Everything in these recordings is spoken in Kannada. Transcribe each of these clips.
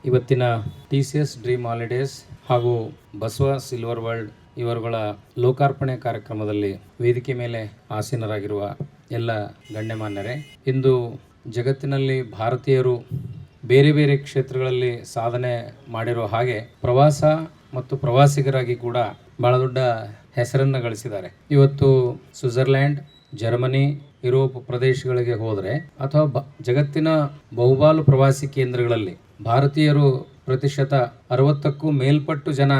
ಇವತ್ತಿನ TCS ಡ್ರೀಮ್ ಹಾಲಿಡೇಸ್ ಹಾಗೂ ಬಸವ ಸಿಲ್ವರ್ ವರ್ಲ್ಡ್ ಇವರುಗಳ ಲೋಕಾರ್ಪಣೆ ಕಾರ್ಯಕ್ರಮದಲ್ಲಿ ವೇದಿಕೆ ಮೇಲೆ ಆಸೀನರಾಗಿರುವ ಎಲ್ಲ ಗಣ್ಯಮಾನ್ಯರೇ, ಇಂದು ಜಗತ್ತಿನಲ್ಲಿ ಭಾರತೀಯರು ಬೇರೆ ಬೇರೆ ಕ್ಷೇತ್ರಗಳಲ್ಲಿ ಸಾಧನೆ ಮಾಡಿರೋ ಹಾಗೆ ಪ್ರವಾಸ ಮತ್ತು ಪ್ರವಾಸಿಗರಾಗಿ ಕೂಡ ಬಹಳ ದೊಡ್ಡ ಹೆಸರನ್ನು ಗಳಿಸಿದ್ದಾರೆ. ಇವತ್ತು ಸ್ವಿಟ್ಜರ್ಲ್ಯಾಂಡ್, ಜರ್ಮನಿ, ಯುರೋಪ್ ಪ್ರದೇಶಗಳಿಗೆ ಹೋದರೆ ಅಥವಾ ಜಗತ್ತಿನ ಬಹುಪಾಲು ಪ್ರವಾಸಿ ಕೇಂದ್ರಗಳಲ್ಲಿ ಭಾರತೀಯರು ಪ್ರತಿಶತ 60ಕ್ಕೂ ಮೇಲ್ಪಟ್ಟು ಜನ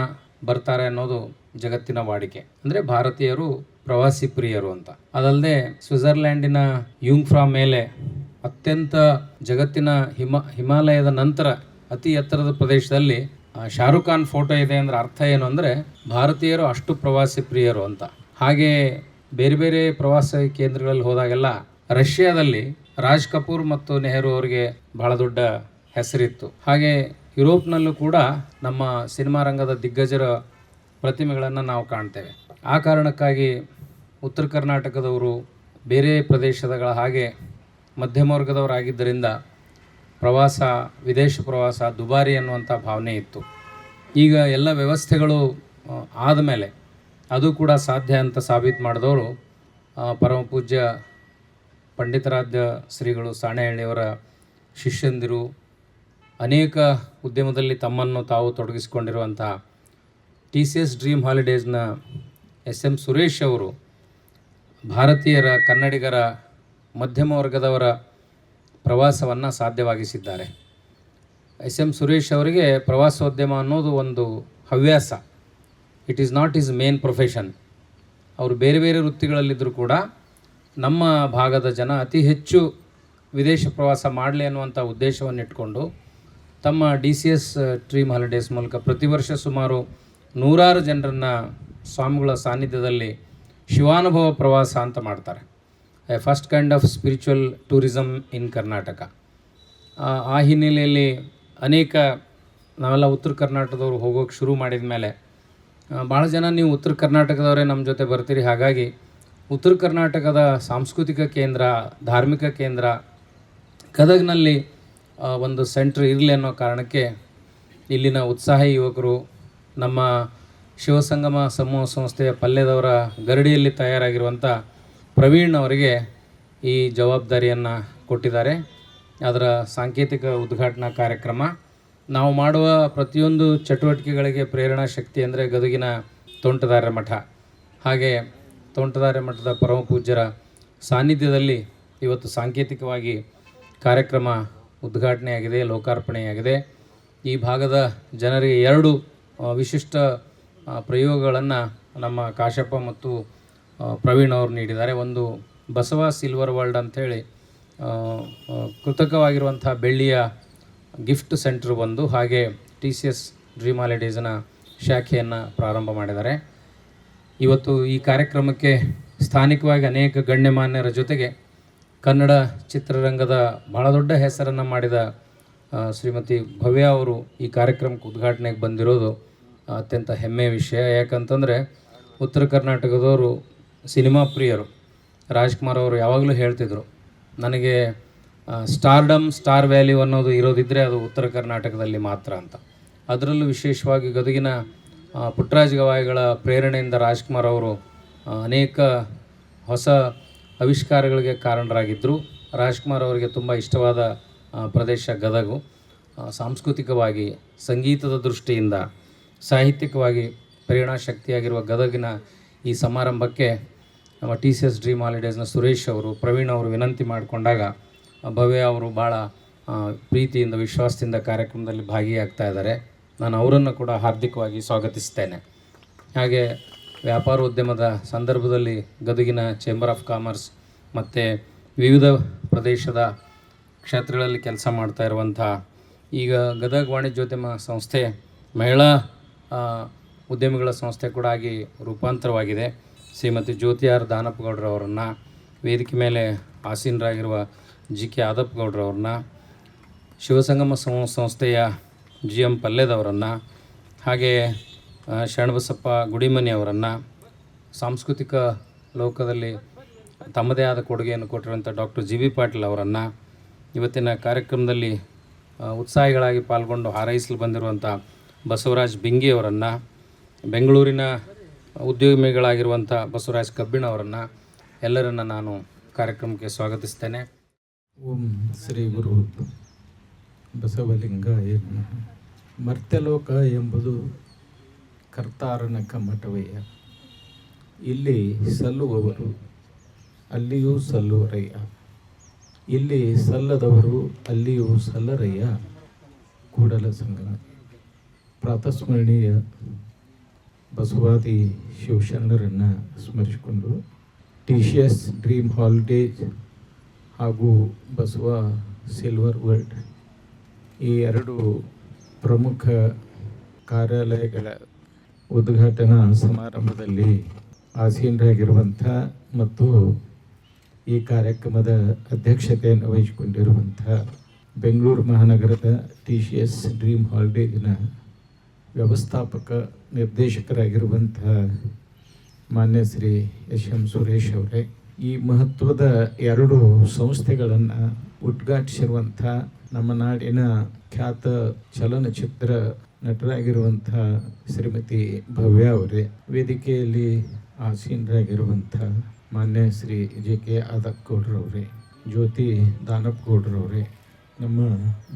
ಬರ್ತಾರೆ ಅನ್ನೋದು ಜಗತ್ತಿನ ವಾಡಿಕೆ. ಅಂದರೆ ಭಾರತೀಯರು ಪ್ರವಾಸಿ ಪ್ರಿಯರು ಅಂತ. ಅದಲ್ಲದೆ ಸ್ವಿಟ್ಜರ್ಲ್ಯಾಂಡಿನ ಯುಂಗ್ಫ್ರಾ ಮೇಲೆ ಅತ್ಯಂತ ಜಗತ್ತಿನ ಹಿಮಾಲಯದ ನಂತರ ಅತಿ ಎತ್ತರದ ಪ್ರದೇಶದಲ್ಲಿ ಶಾರುಖ್ ಖಾನ್ ಫೋಟೋ ಇದೆ ಅಂದ್ರೆ ಅರ್ಥ ಏನು ಅಂದರೆ ಭಾರತೀಯರು ಅಷ್ಟು ಪ್ರವಾಸಿ ಪ್ರಿಯರು ಅಂತ. ಹಾಗೆ ಬೇರೆ ಬೇರೆ ಪ್ರವಾಸಿ ಕೇಂದ್ರಗಳಲ್ಲಿ ಹೋದಾಗೆಲ್ಲ ರಷ್ಯಾದಲ್ಲಿ ರಾಜ್ ಕಪೂರ್ ಮತ್ತು ನೆಹರು ಅವರಿಗೆ ಬಹಳ ದೊಡ್ಡ ಹೆಸರಿತ್ತು. ಹಾಗೆ ಯುರೋಪ್ನಲ್ಲೂ ಕೂಡ ನಮ್ಮ ಸಿನಿಮಾ ರಂಗದ ದಿಗ್ಗಜರ ಪ್ರತಿಮೆಗಳನ್ನು ನಾವು ಕಾಣ್ತೇವೆ. ಆ ಕಾರಣಕ್ಕಾಗಿ ಉತ್ತರ ಕರ್ನಾಟಕದವರು ಬೇರೆ ಪ್ರದೇಶಗಳ ಹಾಗೆ ಮಧ್ಯಮ ವರ್ಗದವರಾಗಿದ್ದರಿಂದ ಪ್ರವಾಸ, ವಿದೇಶ ಪ್ರವಾಸ ದುಬಾರಿ ಅನ್ನುವಂಥ ಭಾವನೆ ಇತ್ತು. ಈಗ ಎಲ್ಲ ವ್ಯವಸ್ಥೆಗಳು ಆದಮೇಲೆ ಅದು ಕೂಡ ಸಾಧ್ಯ ಅಂತ ಸಾಬೀತು ಮಾಡಿದವರು ಪರಮ ಪೂಜ್ಯ ಪಂಡಿತಾರಾಧ್ಯ ಶ್ರೀಗಳು ಸಾಣೆಹಳ್ಳಿಯವರ ಶಿಷ್ಯಂದಿರು, ಅನೇಕ ಉದ್ಯಮದಲ್ಲಿ ತಮ್ಮನ್ನು ತಾವು ತೊಡಗಿಸಿಕೊಂಡಿರುವಂಥ TCS ಡ್ರೀಮ್ ಹಾಲಿಡೇಸ್ನ SM ಸುರೇಶ್ ಅವರು ಭಾರತೀಯರ, ಕನ್ನಡಿಗರ, ಮಧ್ಯಮ ವರ್ಗದವರ ಪ್ರವಾಸವನ್ನು ಸಾಧ್ಯವಾಗಿಸಿದ್ದಾರೆ. SM ಸುರೇಶ್ ಅವರಿಗೆ ಪ್ರವಾಸೋದ್ಯಮ ಅನ್ನೋದು ಒಂದು ಹವ್ಯಾಸ. It is not is main profession. ಅವರು ಬೇರೆ ಬೇರೆ ವೃತ್ತಿಗಳಲ್ಲಿದ್ದರೂ ಕೂಡ ನಮ್ಮ ಭಾಗದ ಜನ ಅತಿ ಹೆಚ್ಚು ವಿದೇಶ ಪ್ರವಾಸ ಮಾಡಲಿ ಅನ್ನುವಂಥ ಉದ್ದೇಶವನ್ನು ಇಟ್ಕೊಂಡು ತಮ್ಮ DCS ಡ್ರೀಮ್ ಹಾಲಿಡೇಸ್ ಮೂಲಕ ಪ್ರತಿ ವರ್ಷ ಸುಮಾರು 100 ಜನರನ್ನು ಸ್ವಾಮಿಗಳ ಸಾನ್ನಿಧ್ಯದಲ್ಲಿ ಶಿವಾನುಭವ ಪ್ರವಾಸ ಅಂತ ಮಾಡ್ತಾರೆ. A first kind of spiritual tourism in Karnataka. ಆ ಹಿನ್ನೆಲೆಯಲ್ಲಿ ಅನೇಕ ನಾವೆಲ್ಲ ಉತ್ತರ ಕರ್ನಾಟಕದವರು ಹೋಗೋಕ್ಕೆ ಶುರು ಮಾಡಿದ ಮೇಲೆ ಭಾಳ ಜನ ನೀವು ಉತ್ತರ ಕರ್ನಾಟಕದವರೇ ನಮ್ಮ ಜೊತೆ ಬರ್ತೀರಿ, ಹಾಗಾಗಿ ಉತ್ತರ ಕರ್ನಾಟಕದ ಸಾಂಸ್ಕೃತಿಕ ಕೇಂದ್ರ, ಧಾರ್ಮಿಕ ಕೇಂದ್ರ ಗದಗ್ನಲ್ಲಿ ಒಂದು ಸೆಂಟ್ರ್ ಇರಲಿ ಅನ್ನೋ ಕಾರಣಕ್ಕೆ ಇಲ್ಲಿನ ಉತ್ಸಾಹಿ ಯುವಕರು ನಮ್ಮ ಶಿವಸಂಗಮ ಸಮೂಹ ಸಂಸ್ಥೆಯ ಪಲ್ಯದವರ ಗರಡಿಯಲ್ಲಿ ತಯಾರಾಗಿರುವಂಥ ಪ್ರವೀಣ್ ಅವರಿಗೆ ಈ ಜವಾಬ್ದಾರಿಯನ್ನು ಕೊಟ್ಟಿದ್ದಾರೆ. ಅದರ ಸಾಂಕೇತಿಕ ಉದ್ಘಾಟನಾ ಕಾರ್ಯಕ್ರಮ. ನಾವು ಮಾಡುವ ಪ್ರತಿಯೊಂದು ಚಟುವಟಿಕೆಗಳಿಗೆ ಪ್ರೇರಣಾ ಶಕ್ತಿ ಅಂದರೆ ಗದಗಿನ ತೋಂಟದಾರ್ಯ ಮಠ. ಹಾಗೆ ತೋಂಟದಾರ್ಯ ಮಠದ ಪರಮ ಪೂಜ್ಯರ ಸಾನ್ನಿಧ್ಯದಲ್ಲಿ ಇವತ್ತು ಸಾಂಕೇತಿಕವಾಗಿ ಕಾರ್ಯಕ್ರಮ ಉದ್ಘಾಟನೆಯಾಗಿದೆ, ಲೋಕಾರ್ಪಣೆಯಾಗಿದೆ. ಈ ಭಾಗದ ಜನರಿಗೆ 2 ವಿಶಿಷ್ಟ ಪ್ರಯೋಗಗಳನ್ನು ನಮ್ಮ ಕಾಶಪ್ಪ ಮತ್ತು ಪ್ರವೀಣ್ ಅವರು ನೀಡಿದ್ದಾರೆ. ಒಂದು ಬಸವ ಸಿಲ್ವರ್ ವರ್ಲ್ಡ್ ಅಂಥೇಳಿ ಕೃತಕವಾಗಿರುವಂಥ ಬೆಳ್ಳಿಯ ಗಿಫ್ಟ್ ಸೆಂಟರ್ ಒಂದು, ಹಾಗೆ TCS ಡ್ರೀಮ್ ಹಾಲಿಡೇಸ್ನ ಶಾಖೆಯನ್ನು ಪ್ರಾರಂಭ ಮಾಡಿದ್ದಾರೆ. ಇವತ್ತು ಈ ಕಾರ್ಯಕ್ರಮಕ್ಕೆ ಸ್ಥಾನಿಕವಾಗಿ ಅನೇಕ ಗಣ್ಯಮಾನ್ಯರ ಜೊತೆಗೆ ಕನ್ನಡ ಚಿತ್ರರಂಗದ ಬಹಳ ದೊಡ್ಡ ಹೆಸರನ್ನು ಮಾಡಿದ ಶ್ರೀಮತಿ ಭವ್ಯ ಅವರು ಈ ಕಾರ್ಯಕ್ರಮಕ್ಕೆ ಉದ್ಘಾಟನೆಗೆ ಬಂದಿರೋದು ಅತ್ಯಂತ ಹೆಮ್ಮೆಯ ವಿಷಯ. ಯಾಕಂತಂದರೆ ಉತ್ತರ ಕರ್ನಾಟಕದವರು ಸಿನಿಮಾ ಪ್ರಿಯರು. ರಾಜ್ಕುಮಾರ್ ಅವರು ಯಾವಾಗಲೂ ಹೇಳ್ತಿದ್ರು, ನನಗೆ ಸ್ಟಾರ್ ವ್ಯಾಲ್ಯೂ ಅನ್ನೋದು ಇರೋದಿದ್ದರೆ ಅದು ಉತ್ತರ ಕರ್ನಾಟಕದಲ್ಲಿ ಮಾತ್ರ ಅಂತ. ಅದರಲ್ಲೂ ವಿಶೇಷವಾಗಿ ಗದಗಿನ ಪುಟ್ಟರಾಜ ಗವಾಯಿಗಳ ಪ್ರೇರಣೆಯಿಂದ ರಾಜ್ಕುಮಾರ್ ಅವರು ಅನೇಕ ಹೊಸ ಆವಿಷ್ಕಾರಗಳಿಗೆ ಕಾರಣರಾಗಿದ್ದರು. ರಾಜ್ಕುಮಾರ್ ಅವರಿಗೆ ತುಂಬ ಇಷ್ಟವಾದ ಪ್ರದೇಶ ಗದಗು. ಸಾಂಸ್ಕೃತಿಕವಾಗಿ, ಸಂಗೀತದ ದೃಷ್ಟಿಯಿಂದ, ಸಾಹಿತ್ಯಿಕವಾಗಿ ಪ್ರೇರಣಾ ಶಕ್ತಿಯಾಗಿರುವ ಗದಗಿನ ಈ ಸಮಾರಂಭಕ್ಕೆ ನಮ್ಮ TCS ಡ್ರೀಮ್ ಹಾಲಿಡೇಸ್ನ ಸುರೇಶ್ ಅವರು, ಪ್ರವೀಣ್ ಅವರು ವಿನಂತಿ ಮಾಡಿಕೊಂಡಾಗ ಭವ್ಯ ಅವರು ಭಾಳ ಪ್ರೀತಿಯಿಂದ, ವಿಶ್ವಾಸದಿಂದ ಕಾರ್ಯಕ್ರಮದಲ್ಲಿ ಭಾಗಿಯಾಗ್ತಾ ಇದ್ದಾರೆ. ನಾನು ಅವರನ್ನು ಕೂಡ ಹಾರ್ದಿಕವಾಗಿ ಸ್ವಾಗತಿಸ್ತೇನೆ. ಹಾಗೆ ವ್ಯಾಪಾರೋದ್ಯಮದ ಸಂದರ್ಭದಲ್ಲಿ ಗದಗಿನ ಚೇಂಬರ್ ಆಫ್ ಕಾಮರ್ಸ್ ಮತ್ತು ವಿವಿಧ ಪ್ರದೇಶದ ಕ್ಷೇತ್ರಗಳಲ್ಲಿ ಕೆಲಸ ಮಾಡ್ತಾ ಇರುವಂಥ ಈಗ ಗದಗ ವಾಣಿಜ್ಯೋದ್ಯಮ ಸಂಸ್ಥೆ ಮಹಿಳಾ ಉದ್ಯಮಿಗಳ ಸಂಸ್ಥೆ ಕೂಡ ಆಗಿ ರೂಪಾಂತರವಾಗಿದೆ. ಶ್ರೀಮತಿ ಜ್ಯೋತಿ ಆರ್ ದಾನಪ್ಪಗೌಡ್ರವರನ್ನು, ವೇದಿಕೆ ಮೇಲೆ ಆಸೀನರಾಗಿರುವ GK ಆದಪ್ಪಗೌಡ್ರವ್ರನ್ನ, ಶಿವಸಂಗಮ ಸಮೂಹ ಸಂಸ್ಥೆಯ GM ಪಲ್ಯದವರನ್ನು, ಹಾಗೆ ಶರಣಬಸಪ್ಪ ಗುಡಿಮನಿಯವರನ್ನು, ಸಾಂಸ್ಕೃತಿಕ ಲೋಕದಲ್ಲಿ ತಮ್ಮದೇ ಆದ ಕೊಡುಗೆಯನ್ನು ಕೊಟ್ಟಿರುವಂಥ ಡಾಕ್ಟರ್ GV ಪಾಟೀಲ್ ಅವರನ್ನು, ಇವತ್ತಿನ ಕಾರ್ಯಕ್ರಮದಲ್ಲಿ ಉತ್ಸಾಹಿಗಳಾಗಿ ಪಾಲ್ಗೊಂಡು ಹಾರೈಸಲು ಬಂದಿರುವಂಥ ಬಸವರಾಜ್ ಬಿಂಗಿ ಅವರನ್ನು, ಬೆಂಗಳೂರಿನ ಉದ್ಯಮಿಗಳಾಗಿರುವಂಥ ಬಸವರಾಜ್ ಕಬ್ಬಿಣ ಅವರನ್ನು ಎಲ್ಲರನ್ನು ನಾನು ಕಾರ್ಯಕ್ರಮಕ್ಕೆ ಸ್ವಾಗತಿಸ್ತೇನೆ. ಓಂ ಶ್ರೀ ಗುರು ಬಸವಲಿಂಗಾಯ ನಮಃ. ಮರ್ತ್ಯಲೋಕ ಎಂಬುದು ಕರ್ತಾರನ ಕಮ್ಮಟವಯ್ಯ. ಇಲ್ಲಿ ಸಲ್ಲುವವರು ಅಲ್ಲಿಯೂ ಸಲ್ಲುವರಯ್ಯ, ಇಲ್ಲಿ ಸಲ್ಲದವರು ಅಲ್ಲಿಯೂ ಸಲ್ಲರಯ್ಯ. ಕೂಡಲ ಸಂಗಮ ಪ್ರಾತಸ್ಮರಣೀಯ ಬಸವಾದಿ ಶಿವಶರಣರನ್ನು ಸ್ಮರಿಸಿಕೊಂಡು TCS ಡ್ರೀಮ್ ಹಾಲಿಡೇಸ್ ಹಾಗೂ ಬಸವ ಸಿಲ್ವರ್ ವರ್ಲ್ಡ್ ಈ ಎರಡು ಪ್ರಮುಖ ಕಾರ್ಯಾಲಯಗಳ ಉದ್ಘಾಟನಾ ಸಮಾರಂಭದಲ್ಲಿ ಆಸೀನರಾಗಿರುವಂಥ ಮತ್ತು ಈ ಕಾರ್ಯಕ್ರಮದ ಅಧ್ಯಕ್ಷತೆಯನ್ನು ವಹಿಸಿಕೊಂಡಿರುವಂಥ ಬೆಂಗಳೂರು ಮಹಾನಗರದ TCS ಡ್ರೀಮ್ ಹಾಲಿಡೇಸ್ನ ವ್ಯವಸ್ಥಾಪಕ ನಿರ್ದೇಶಕರಾಗಿರುವಂಥ ಮಾನ್ಯ ಶ್ರೀ SM ಸುರೇಶ್ ಅವರೇ, ಈ ಮಹತ್ವದ ಎರಡು ಸಂಸ್ಥೆಗಳನ್ನು ಉದ್ಘಾಟಿಸಿರುವಂಥ ನಮ್ಮ ನಾಡಿನ ಖ್ಯಾತ ಚಲನಚಿತ್ರ ನಟರಾಗಿರುವಂಥ ಶ್ರೀಮತಿ ಭವ್ಯ ಅವರೇ, ವೇದಿಕೆಯಲ್ಲಿ ಆಸೀನರಾಗಿರುವಂಥ ಮಾನ್ಯ ಶ್ರೀ JK ಆದಕ್ಕೌಡ್ರವರೇ, ಜ್ಯೋತಿ ದಾನಪ್ಪಗೌಡ್ರವರೇ, ನಮ್ಮ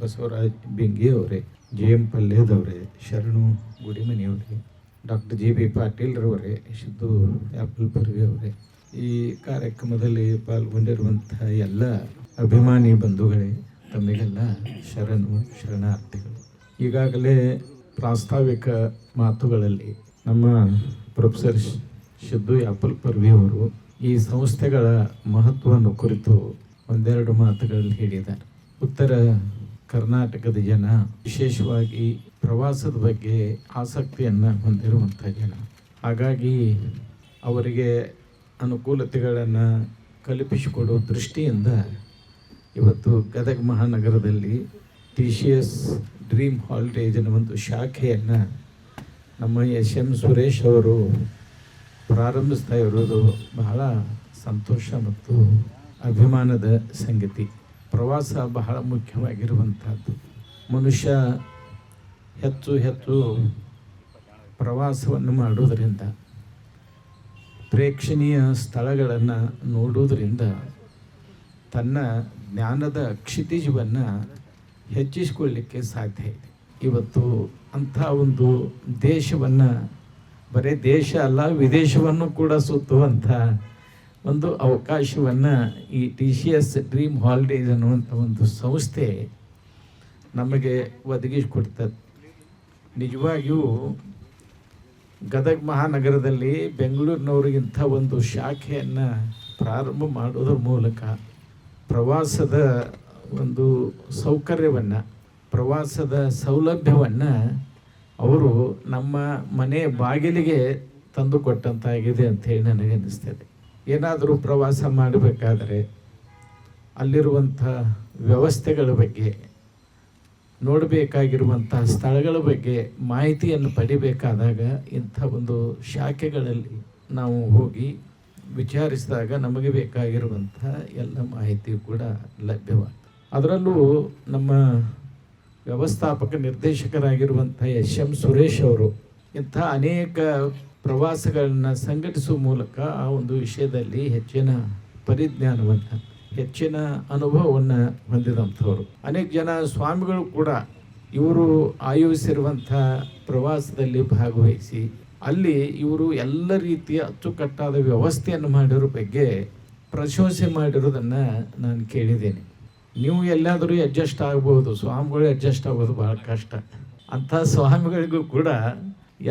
ಬಸವರಾಜ್ ಬಿಂಗಿ ಅವರೇ, JM ಪಲ್ಲೇದವರೇ, ಶರಣು ಗುಡಿಮನಿಯವರೇ, ಡಾಕ್ಟರ್ JB ಪಾಟೀಲ್ರವರೇ, ಸಿದ್ದು ಯಾಪಲ್ಪರ್ವಿ ಅವರೇ, ಈ ಕಾರ್ಯಕ್ರಮದಲ್ಲಿ ಪಾಲ್ಗೊಂಡಿರುವಂಥ ಎಲ್ಲ ಅಭಿಮಾನಿ ಬಂಧುಗಳೇ, ತಮಗೆಲ್ಲ ಶರಣಾರ್ಥಿಗಳು. ಈಗಾಗಲೇ ಪ್ರಾಸ್ತಾವಿಕ ಮಾತುಗಳಲ್ಲಿ ನಮ್ಮ ಪ್ರೊಫೆಸರ್ ಸಿದ್ದು ಯಾಪಲ್ಪರ್ವಿ ಅವರು ಈ ಸಂಸ್ಥೆಗಳ ಮಹತ್ವವನ್ನು ಕುರಿತು ಒಂದೆರಡು ಮಾತುಗಳಲ್ಲಿ ಹೇಳಿದ್ದಾರೆ. ಉತ್ತರ ಕರ್ನಾಟಕದ ಜನ ವಿಶೇಷವಾಗಿ ಪ್ರವಾಸದ ಬಗ್ಗೆ ಆಸಕ್ತಿಯನ್ನು ಹೊಂದಿರುವಂಥ ಜನ, ಹಾಗಾಗಿ ಅವರಿಗೆ ಅನುಕೂಲತೆಗಳನ್ನು ಕಲ್ಪಿಸಿಕೊಡೋ ದೃಷ್ಟಿಯಿಂದ ಇವತ್ತು ಗದಗ ಮಹಾನಗರದಲ್ಲಿ TCS ಡ್ರೀಮ್ ಹಾಲಿಡೇಸ್ನ ಒಂದು ಶಾಖೆಯನ್ನು ನಮ್ಮ SM ಸುರೇಶ್ ಅವರು ಪ್ರಾರಂಭಿಸ್ತಾ ಇರೋದು ಬಹಳ ಸಂತೋಷ ಮತ್ತು ಅಭಿಮಾನದ ಸಂಗತಿ. ಪ್ರವಾಸ ಬಹಳ ಮುಖ್ಯವಾಗಿರುವಂಥದ್ದು. ಮನುಷ್ಯ ಹೆಚ್ಚು ಹೆಚ್ಚು ಪ್ರವಾಸವನ್ನು ಮಾಡೋದರಿಂದ, ಪ್ರೇಕ್ಷಣೀಯ ಸ್ಥಳಗಳನ್ನು ನೋಡುವುದರಿಂದ ತನ್ನ ಜ್ಞಾನದ ಕ್ಷಿತಿಜವನ್ನು ಹೆಚ್ಚಿಸಿಕೊಳ್ಳಲಿಕ್ಕೆ ಸಾಧ್ಯ ಇದೆ. ಇವತ್ತು ಅಂಥ ಒಂದು ದೇಶವನ್ನು, ಬರೀ ದೇಶ ಅಲ್ಲ ವಿದೇಶವನ್ನು ಕೂಡ ಸುತ್ತುವಂಥ ಒಂದು ಅವಕಾಶವನ್ನು ಈ TCS ಡ್ರೀಮ್ ಹಾಲಿಡೇಸ್ ಅನ್ನುವಂಥ ಒಂದು ಸಂಸ್ಥೆ ನಮಗೆ ಒದಗಿಸಿಕೊಡ್ತದೆ. ನಿಜವಾಗಿಯೂ ಗದಗ ಮಹಾನಗರದಲ್ಲಿ ಬೆಂಗಳೂರಿನವ್ರಿಗಿಂತ ಒಂದು ಶಾಖೆಯನ್ನು ಪ್ರಾರಂಭ ಮಾಡೋದ್ರ ಮೂಲಕ ಪ್ರವಾಸದ ಒಂದು ಸೌಕರ್ಯವನ್ನು, ಪ್ರವಾಸದ ಸೌಲಭ್ಯವನ್ನು ಅವರು ನಮ್ಮ ಮನೆ ಬಾಗಿಲಿಗೆ ತಂದು ಕೊಟ್ಟಂತಾಗಿದೆ ಅಂಥೇಳಿ ನನಗೆ ಅನ್ನಿಸ್ತದೆ. ಏನಾದರೂ ಪ್ರವಾಸ ಮಾಡಬೇಕಾದರೆ ಅಲ್ಲಿರುವಂಥ ವ್ಯವಸ್ಥೆಗಳ ಬಗ್ಗೆ, ನೋಡಬೇಕಾಗಿರುವಂಥ ಸ್ಥಳಗಳ ಬಗ್ಗೆ ಮಾಹಿತಿಯನ್ನು ಪಡಿಬೇಕಾದಾಗ ಇಂಥ ಒಂದು ಶಾಖೆಗಳಲ್ಲಿ ನಾವು ಹೋಗಿ ವಿಚಾರಿಸಿದಾಗ ನಮಗೆ ಬೇಕಾಗಿರುವಂಥ ಎಲ್ಲ ಮಾಹಿತಿಯು ಕೂಡ ಲಭ್ಯವಾಗ್ತದೆ. ಅದರಲ್ಲೂ ನಮ್ಮ ವ್ಯವಸ್ಥಾಪಕ ನಿರ್ದೇಶಕರಾಗಿರುವಂಥ SM ಸುರೇಶ್ ಅವರು ಇಂಥ ಅನೇಕ ಪ್ರವಾಸಗಳನ್ನು ಸಂಘಟಿಸುವ ಮೂಲಕ ಆ ಒಂದು ವಿಷಯದಲ್ಲಿ ಹೆಚ್ಚಿನ ಪರಿಜ್ಞಾನವನ್ನು, ಹೆಚ್ಚಿನ ಅನುಭವವನ್ನು ಹೊಂದಿದಂಥವ್ರು. ಅನೇಕ ಜನ ಸ್ವಾಮಿಗಳು ಕೂಡ ಇವರು ಆಯೋಜಿಸಿರುವಂಥ ಪ್ರವಾಸದಲ್ಲಿ ಭಾಗವಹಿಸಿ ಅಲ್ಲಿ ಇವರು ಎಲ್ಲ ರೀತಿಯ ಅಚ್ಚುಕಟ್ಟಾದ ವ್ಯವಸ್ಥೆಯನ್ನು ಮಾಡಿರೋ ಬಗ್ಗೆ ಪ್ರಶಂಸೆ ಮಾಡಿರೋದನ್ನು ನಾನು ಕೇಳಿದ್ದೇನೆ. ನೀವು ಎಲ್ಲಾದರೂ ಅಡ್ಜಸ್ಟ್ ಆಗ್ಬೋದು, ಸ್ವಾಮಿಗಳು ಅಡ್ಜಸ್ಟ್ ಆಗೋದು ಭಾಳ ಕಷ್ಟ. ಅಂಥ ಸ್ವಾಮಿಗಳಿಗೂ ಕೂಡ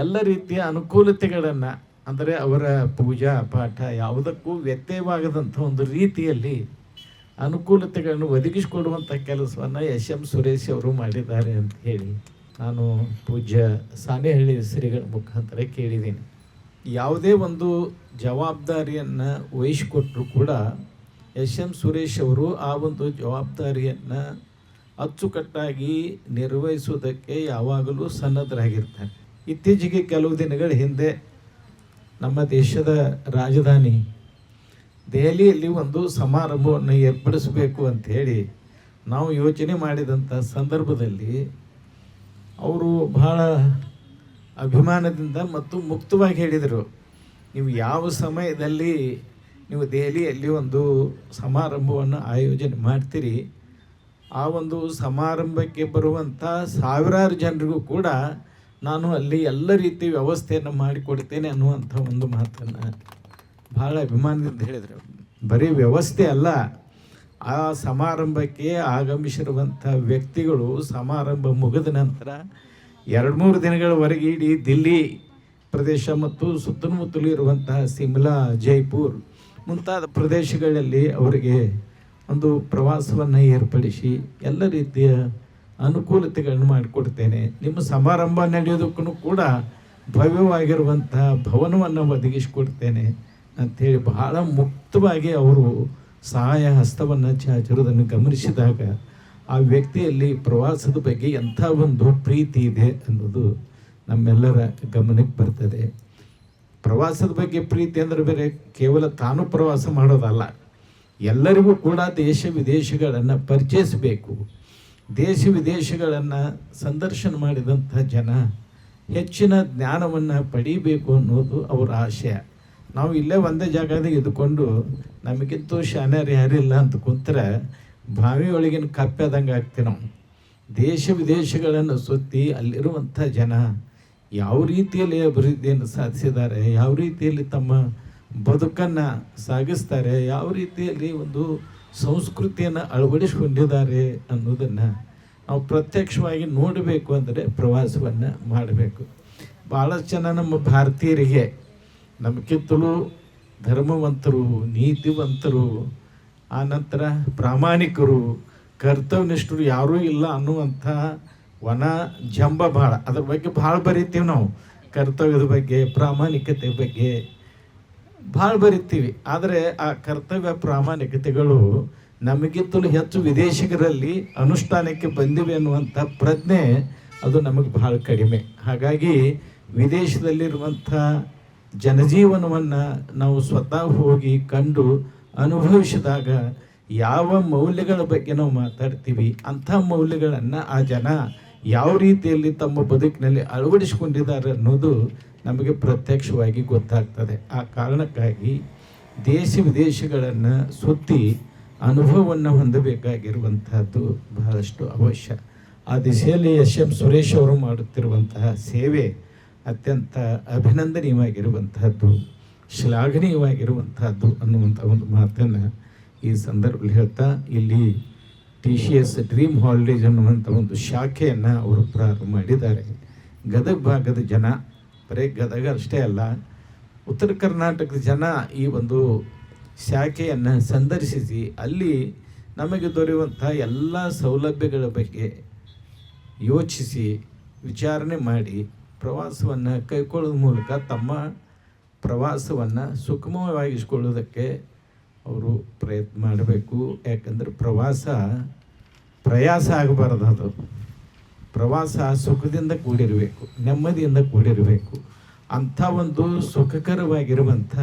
ಎಲ್ಲ ರೀತಿಯ ಅನುಕೂಲತೆಗಳನ್ನು, ಅಂದರೆ ಅವರ ಪೂಜಾ ಪಾಠ ಯಾವುದಕ್ಕೂ ವ್ಯತ್ಯಯವಾಗದಂಥ ಒಂದು ರೀತಿಯಲ್ಲಿ ಅನುಕೂಲತೆಗಳನ್ನು ಒದಗಿಸಿಕೊಡುವಂಥ ಕೆಲಸವನ್ನು SM ಸುರೇಶ್ ಅವರು ಮಾಡಿದ್ದಾರೆ ಅಂತ ಹೇಳಿ ನಾನು ಪೂಜ್ಯ ಸಾಣೇಹಳ್ಳಿ ಶ್ರೀಗಳ ಮುಖಾಂತರ ಕೇಳಿದ್ದೀನಿ. ಯಾವುದೇ ಒಂದು ಜವಾಬ್ದಾರಿಯನ್ನು ವಹಿಸಿಕೊಟ್ಟರು ಕೂಡ SM ಸುರೇಶ್ ಅವರು ಆ ಒಂದು ಜವಾಬ್ದಾರಿಯನ್ನು ಅಚ್ಚುಕಟ್ಟಾಗಿ ನಿರ್ವಹಿಸುವುದಕ್ಕೆ ಯಾವಾಗಲೂ ಸನ್ನದ್ಧರಾಗಿರ್ತಾರೆ. ಇತ್ತೀಚೆಗೆ ಕೆಲವು ದಿನಗಳ ಹಿಂದೆ ನಮ್ಮ ದೇಶದ ರಾಜಧಾನಿ ದೆಹಲಿಯಲ್ಲಿ ಒಂದು ಸಮಾರಂಭವನ್ನು ಏರ್ಪಡಿಸಬೇಕು ಅಂಥೇಳಿ ನಾವು ಯೋಚನೆ ಮಾಡಿದಂಥ ಸಂದರ್ಭದಲ್ಲಿ ಅವರು ಬಹಳ ಅಭಿಮಾನದಿಂದ ಮತ್ತು ಮುಕ್ತವಾಗಿ ಹೇಳಿದರು, ನೀವು ಯಾವ ಸಮಯದಲ್ಲಿ ನೀವು ದೆಹಲಿಯಲ್ಲಿ ಒಂದು ಸಮಾರಂಭವನ್ನು ಆಯೋಜನೆ ಮಾಡ್ತೀರಿ, ಆ ಒಂದು ಸಮಾರಂಭಕ್ಕೆ ಬರುವಂಥ ಸಾವಿರಾರು ಜನರಿಗೂ ಕೂಡ ನಾನು ಅಲ್ಲಿ ಎಲ್ಲ ರೀತಿ ವ್ಯವಸ್ಥೆಯನ್ನು ಮಾಡಿಕೊಡ್ತೇನೆ ಅನ್ನುವಂಥ ಒಂದು ಮಾತನ್ನು ಭಾಳ ಅಭಿಮಾನದಿಂದ ಹೇಳಿದರು. ಬರೀ ವ್ಯವಸ್ಥೆ ಅಲ್ಲ, ಆ ಸಮಾರಂಭಕ್ಕೆ ಆಗಮಿಸಿರುವಂಥ ವ್ಯಕ್ತಿಗಳು ಸಮಾರಂಭ ಮುಗಿದ ನಂತರ 2-3 ದಿನಗಳವರೆಗೆ ಇಡೀ ದಿಲ್ಲಿ ಪ್ರದೇಶ ಮತ್ತು ಸುತ್ತಮುತ್ತಲೂ ಇರುವಂತಹ ಸಿಮ್ಲಾ, ಜೈಪುರ್ ಮುಂತಾದ ಪ್ರದೇಶಗಳಲ್ಲಿ ಅವರಿಗೆ ಒಂದು ಪ್ರವಾಸವನ್ನು ಏರ್ಪಡಿಸಿ ಎಲ್ಲ ರೀತಿಯ ಅನುಕೂಲತೆಗಳನ್ನು ಮಾಡಿಕೊಡ್ತೇನೆ. ನಿಮ್ಮ ಸಮಾರಂಭ ನಡೆಯೋದಕ್ಕೂ ಕೂಡ ಭವ್ಯವಾಗಿರುವಂಥ ಭವನವನ್ನು ಒದಗಿಸಿಕೊಡ್ತೇನೆ ಅಂಥೇಳಿ ಬಹಳ ಮುಕ್ತವಾಗಿ ಅವರು ಸಹಾಯ ಹಸ್ತವನ್ನು ಚಾಚಿರುವುದನ್ನು ಗಮನಿಸಿದಾಗ ಆ ವ್ಯಕ್ತಿಯಲ್ಲಿ ಪ್ರವಾಸದ ಬಗ್ಗೆ ಎಂಥ ಒಂದು ಪ್ರೀತಿ ಇದೆ ಅನ್ನೋದು ನಮ್ಮೆಲ್ಲರ ಗಮನಕ್ಕೆ ಬರ್ತದೆ. ಪ್ರವಾಸದ ಬಗ್ಗೆ ಪ್ರೀತಿ ಅಂದರೆ ಬೇರೆ ಕೇವಲ ತಾನು ಪ್ರವಾಸ ಮಾಡೋದಲ್ಲ, ಎಲ್ಲರಿಗೂ ಕೂಡ ದೇಶ ವಿದೇಶಗಳನ್ನು ಪರಿಚಯಿಸಬೇಕು. ದೇಶ ವಿದೇಶಗಳನ್ನು ಸಂದರ್ಶನ ಮಾಡಿದಂಥ ಜನ ಹೆಚ್ಚಿನ ಜ್ಞಾನವನ್ನು ಪಡೀಬೇಕು ಅನ್ನೋದು ಅವರ ಆಶಯ. ನಾವು ಇಲ್ಲೇ ಒಂದೇ ಜಾಗದಾಗ ಇದ್ದುಕೊಂಡು ನಮಗಿಂತೂ ಶಾನ್ಯರು ಯಾರಿಲ್ಲ ಅಂತ ಕುಂತ್ರೆ ಬಾವಿಯೊಳಗಿನ ಕಪ್ಪೆದಂಗೆ ಆಗ್ತೀವಿ ನಾವು. ದೇಶ ವಿದೇಶಗಳನ್ನು ಸುತ್ತಿ ಅಲ್ಲಿರುವಂಥ ಜನ ಯಾವ ರೀತಿಯಲ್ಲಿ ಅಭಿವೃದ್ಧಿಯನ್ನು ಸಾಧಿಸಿದ್ದಾರೆ, ಯಾವ ರೀತಿಯಲ್ಲಿ ತಮ್ಮ ಬದುಕನ್ನು ಸಾಗಿಸ್ತಾರೆ, ಯಾವ ರೀತಿಯಲ್ಲಿ ಒಂದು ಸಂಸ್ಕೃತಿಯನ್ನು ಅಳವಡಿಸಿಕೊಂಡಿದ್ದಾರೆ ಅನ್ನೋದನ್ನು ನಾವು ಪ್ರತ್ಯಕ್ಷವಾಗಿ ನೋಡಬೇಕು ಅಂದರೆ ಪ್ರವಾಸವನ್ನು ಮಾಡಬೇಕು. ಭಾಳಷ್ಟು ಜನ ನಮ್ಮ ಭಾರತೀಯರಿಗೆ ನಮಗಿಂತಲೂ ಧರ್ಮವಂತರು, ನೀತಿವಂತರು, ಆನಂತರ ಪ್ರಾಮಾಣಿಕರು, ಕರ್ತವ್ಯನಿಷ್ಠರು ಯಾರೂ ಇಲ್ಲ ಅನ್ನುವಂಥ ವನ ಜಂಬ ಭಾಳ. ಅದ್ರ ಬಗ್ಗೆ ಭಾಳ ಬರಿತೀವಿ ನಾವು, ಕರ್ತವ್ಯದ ಬಗ್ಗೆ, ಪ್ರಾಮಾಣಿಕತೆ ಬಗ್ಗೆ ಭಾಳ ಬರಿತೀವಿ. ಆದರೆ ಆ ಕರ್ತವ್ಯ ಪ್ರಾಮಾಣಿಕತೆಗಳು ನಮಗಿಂತಲೂ ಹೆಚ್ಚು ವಿದೇಶಿಗರಲ್ಲಿ ಅನುಷ್ಠಾನಕ್ಕೆ ಬಂದಿವೆ ಅನ್ನುವಂಥ ಪ್ರಜ್ಞೆ ಅದು ನಮಗೆ ಭಾಳ ಕಡಿಮೆ. ಹಾಗಾಗಿ ವಿದೇಶದಲ್ಲಿರುವಂಥ ಜನಜೀವನವನ್ನು ನಾವು ಸ್ವತಃ ಹೋಗಿ ಕಂಡು ಅನುಭವಿಸಿದಾಗ ಯಾವ ಮೌಲ್ಯಗಳ ಬಗ್ಗೆ ನಾವು ಮಾತಾಡ್ತೀವಿ, ಅಂಥ ಮೌಲ್ಯಗಳನ್ನು ಆ ಜನ ಯಾವ ರೀತಿಯಲ್ಲಿ ತಮ್ಮ ಬದುಕಿನಲ್ಲಿ ಅಳವಡಿಸಿಕೊಂಡಿದ್ದಾರೆ ಅನ್ನೋದು ನಮಗೆ ಪ್ರತ್ಯಕ್ಷವಾಗಿ ಗೊತ್ತಾಗ್ತದೆ. ಆ ಕಾರಣಕ್ಕಾಗಿ ದೇಶ ವಿದೇಶಗಳನ್ನು ಸುತ್ತಿ ಅನುಭವವನ್ನು ಹೊಂದಬೇಕಾಗಿರುವಂತಹದ್ದು ಬಹಳಷ್ಟು ಅವಶ್ಯ. ಆ ದಿಶೆಯಲ್ಲಿ ಎಸ್.ಎಂ. ಸುರೇಶ್ ಅವರು ಮಾಡುತ್ತಿರುವಂತಹ ಸೇವೆ ಅತ್ಯಂತ ಅಭಿನಂದನೀಯವಾಗಿರುವಂತಹದ್ದು, ಶ್ಲಾಘನೀಯವಾಗಿರುವಂತಹದ್ದು ಅನ್ನುವಂಥ ಒಂದು ಮಾತನ್ನು ಈ ಸಂದರ್ಭದಲ್ಲಿ ಹೇಳ್ತಾ, ಇಲ್ಲಿ TCS ಡ್ರೀಮ್ ಹಾಲಿಡೇಸ್ ಅನ್ನುವಂಥ ಒಂದು ಶಾಖೆಯನ್ನು ಅವರು ಪ್ರಾರಂಭ ಮಾಡಿದ್ದಾರೆ. ಗದಗ ಭಾಗದ ಜನ, ಬರೀ ಗದಗ ಅಷ್ಟೇ ಅಲ್ಲ, ಉತ್ತರ ಕರ್ನಾಟಕದ ಜನ ಈ ಒಂದು ಶಾಖೆಯನ್ನು ಸಂದರ್ಶಿಸಿ ಅಲ್ಲಿ ನಮಗೆ ದೊರೆಯುವಂಥ ಎಲ್ಲ ಸೌಲಭ್ಯಗಳ ಬಗ್ಗೆ ಯೋಚಿಸಿ ವಿಚಾರಣೆ ಮಾಡಿ ಪ್ರವಾಸವನ್ನು ಕೈಗೊಳ್ಳೋದ್ರ ಮೂಲಕ ತಮ್ಮ ಪ್ರವಾಸವನ್ನು ಸುಗಮವಾಗಿಸಿಕೊಳ್ಳೋದಕ್ಕೆ ಅವರು ಪ್ರಯತ್ನ ಮಾಡಬೇಕು. ಯಾಕಂದರೆ ಪ್ರಯಾಸ ಆಗಬಾರ್ದು. ಅದು ಪ್ರವಾಸ ಸುಖದಿಂದ ಕೂಡಿರಬೇಕು, ನೆಮ್ಮದಿಯಿಂದ ಕೂಡಿರಬೇಕು. ಅಂಥ ಒಂದು ಸುಖಕರವಾಗಿರುವಂಥ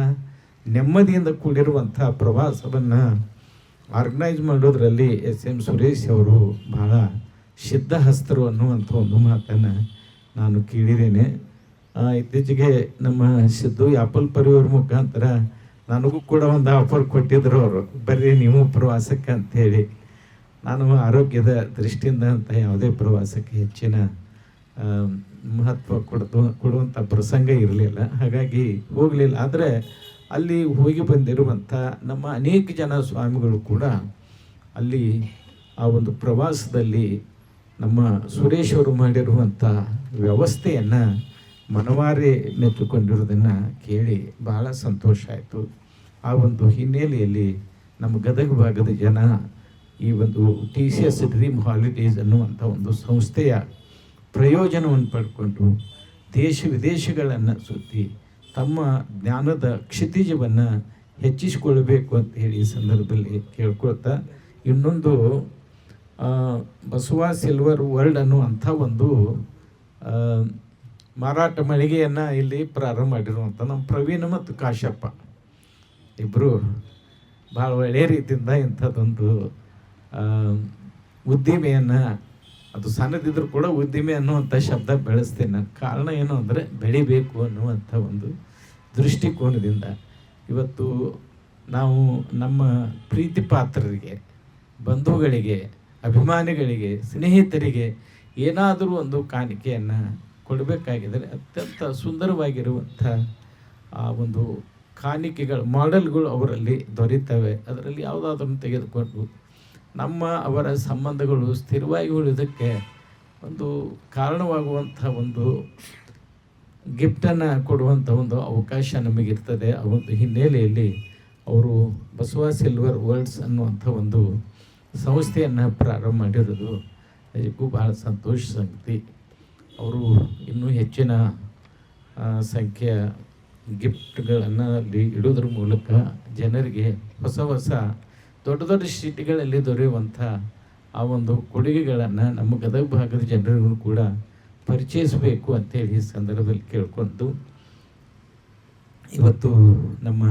ನೆಮ್ಮದಿಯಿಂದ ಕೂಡಿರುವಂಥ ಪ್ರವಾಸವನ್ನು ಆರ್ಗನೈಸ್ ಮಾಡೋದರಲ್ಲಿ ಎಸ್.ಎಂ. ಸುರೇಶ್ ಅವರು ಬಹಳ ಸಿದ್ಧಹಸ್ತರು ಅನ್ನುವಂಥ ಒಂದು ಮಾತನ್ನು ನಾನು ಕೇಳಿದ್ದೇನೆ. ಇತ್ತೀಚೆಗೆ ನಮ್ಮ ಸಿದ್ದು ಆಪಲ್ ಪರಿವಾರ ಮುಖಾಂತರ ನನಗೂ ಕೂಡ ಒಂದು ಆಫರ್ ಕೊಟ್ಟಿದ್ದರು ಅವರು, ಬರ್ರಿ ನೀವು ಪ್ರವಾಸಕ್ಕೆ ಅಂಥೇಳಿ. ನಾನು ಆರೋಗ್ಯದ ದೃಷ್ಟಿಯಿಂದ ಅಂತ ಯಾವುದೇ ಪ್ರವಾಸಕ್ಕೆ ಹೆಚ್ಚಿನ ಮಹತ್ವ ಕೊಡುವಂಥ ಪ್ರಸಂಗ ಇರಲಿಲ್ಲ, ಹಾಗಾಗಿ ಹೋಗಲಿಲ್ಲ. ಆದರೆ ಅಲ್ಲಿ ಹೋಗಿ ಬಂದಿರುವಂಥ ನಮ್ಮ ಅನೇಕ ಜನ ಸ್ವಾಮಿಗಳು ಕೂಡ ಅಲ್ಲಿ ಆ ಒಂದು ಪ್ರವಾಸದಲ್ಲಿ ನಮ್ಮ ಸುರೇಶ್ ಅವರು ಮಾಡಿರುವಂಥ ವ್ಯವಸ್ಥೆಯನ್ನು ಮನವಾರೆ ಮೆಚ್ಚಿಕೊಂಡಿರೋದನ್ನು ಕೇಳಿ ಬಹಳ ಸಂತೋಷ ಆಯಿತು. ಆ ಒಂದು ಹಿನ್ನೆಲೆಯಲ್ಲಿ ನಮ್ಮ ಗದಗ ಭಾಗದ ಜನ ಈ ಒಂದು TCS ಡ್ರೀಮ್ ಹಾಲಿಡೇಸ್ ಅನ್ನುವಂಥ ಒಂದು ಸಂಸ್ಥೆಯ ಪ್ರಯೋಜನವನ್ನು ಪಡ್ಕೊಂಡು ದೇಶ ವಿದೇಶಗಳನ್ನು ಸುತ್ತಿ ತಮ್ಮ ಜ್ಞಾನದ ಕ್ಷಿತಿಜವನ್ನು ಹೆಚ್ಚಿಸಿಕೊಳ್ಳಬೇಕು ಅಂತ ಹೇಳಿ ಈ ಸಂದರ್ಭದಲ್ಲಿ ಕೇಳ್ಕೊಳ್ತಾ, ಇನ್ನೊಂದು ಬಸವ ಸಿಲ್ವರ್ ವರ್ಲ್ಡ್ ಅನ್ನುವಂಥ ಒಂದು ಮಾರಾಟ ಮಳಿಗೆಯನ್ನು ಇಲ್ಲಿ ಪ್ರಾರಂಭ ಮಾಡಿರುವಂಥ ನಮ್ಮ ಪ್ರವೀಣ್ ಮತ್ತು ಕಾಶಪ್ಪ ಇಬ್ಬರು ಭಾಳ ಒಳ್ಳೆಯ ರೀತಿಯಿಂದ ಇಂಥದ್ದೊಂದು ಉದ್ದಿಮೆಯನ್ನು, ಅದು ಸಣ್ಣದಿದ್ರೂ ಕೂಡ ಉದ್ದಿಮೆ ಅನ್ನುವಂಥ ಶಬ್ದ ಬೆಳೆಸ್ತೇನೆ ನಾನು. ಕಾರಣ ಏನು ಅಂದರೆ ಬೆಳಿಬೇಕು ಅನ್ನುವಂಥ ಒಂದು ದೃಷ್ಟಿಕೋನದಿಂದ ಇವತ್ತು ನಾವು ನಮ್ಮ ಪ್ರೀತಿ ಪಾತ್ರರಿಗೆ, ಬಂಧುಗಳಿಗೆ, ಅಭಿಮಾನಿಗಳಿಗೆ, ಸ್ನೇಹಿತರಿಗೆ ಏನಾದರೂ ಒಂದು ಕಾಣಿಕೆಯನ್ನು ಕೊಡಬೇಕಾಗಿದ್ದರೆ ಅತ್ಯಂತ ಸುಂದರವಾಗಿರುವಂಥ ಆ ಒಂದು ಕಾಣಿಕೆಗಳು, ಮಾಡೆಲ್ಗಳು ಅವರಲ್ಲಿ ದೊರೀತವೆ. ಅದರಲ್ಲಿ ಯಾವುದಾದ್ರನ್ನು ತೆಗೆದುಕೊಂಡು ಅವರ ಸಂಬಂಧಗಳು ಸ್ಥಿರವಾಗಿ ಉಳಿಯೋದಕ್ಕೆ ಒಂದು ಕಾರಣವಾಗುವಂಥ ಒಂದು ಗಿಫ್ಟನ್ನು ಕೊಡುವಂಥ ಒಂದು ಅವಕಾಶ ನಮಗಿರ್ತದೆ. ಆ ಒಂದು ಹಿನ್ನೆಲೆಯಲ್ಲಿ ಅವರು ಬಸವ ಸಿಲ್ವರ್ ವರ್ಲ್ಡ್ಸ್ ಅನ್ನುವಂಥ ಒಂದು ಸಂಸ್ಥೆಯನ್ನು ಪ್ರಾರಂಭ ಮಾಡಿರೋದು ನಿಜಕ್ಕೂ ಭಾಳ ಸಂತೋಷ ಸಂಗತಿ. ಅವರು ಇನ್ನೂ ಹೆಚ್ಚಿನ ಸಂಖ್ಯೆಯ ಗಿಫ್ಟ್ಗಳನ್ನು ಅಲ್ಲಿ ಇಡೋದ್ರ ಮೂಲಕ ಜನರಿಗೆ ಹೊಸ ದೊಡ್ಡ ದೊಡ್ಡ ಸಿಟಿಗಳಲ್ಲಿ ದೊರೆಯುವಂಥ ಆ ಒಂದು ಕೊಡುಗೆಗಳನ್ನು ನಮ್ಮ ಗದಗ ಭಾಗದ ಜನರಿಗೂ ಕೂಡ ಪರಿಚಯಿಸಬೇಕು ಅಂತೇಳಿ ಈ ಸಂದರ್ಭದಲ್ಲಿ ಕೇಳ್ಕೊಂಡು, ಇವತ್ತು ನಮ್ಮ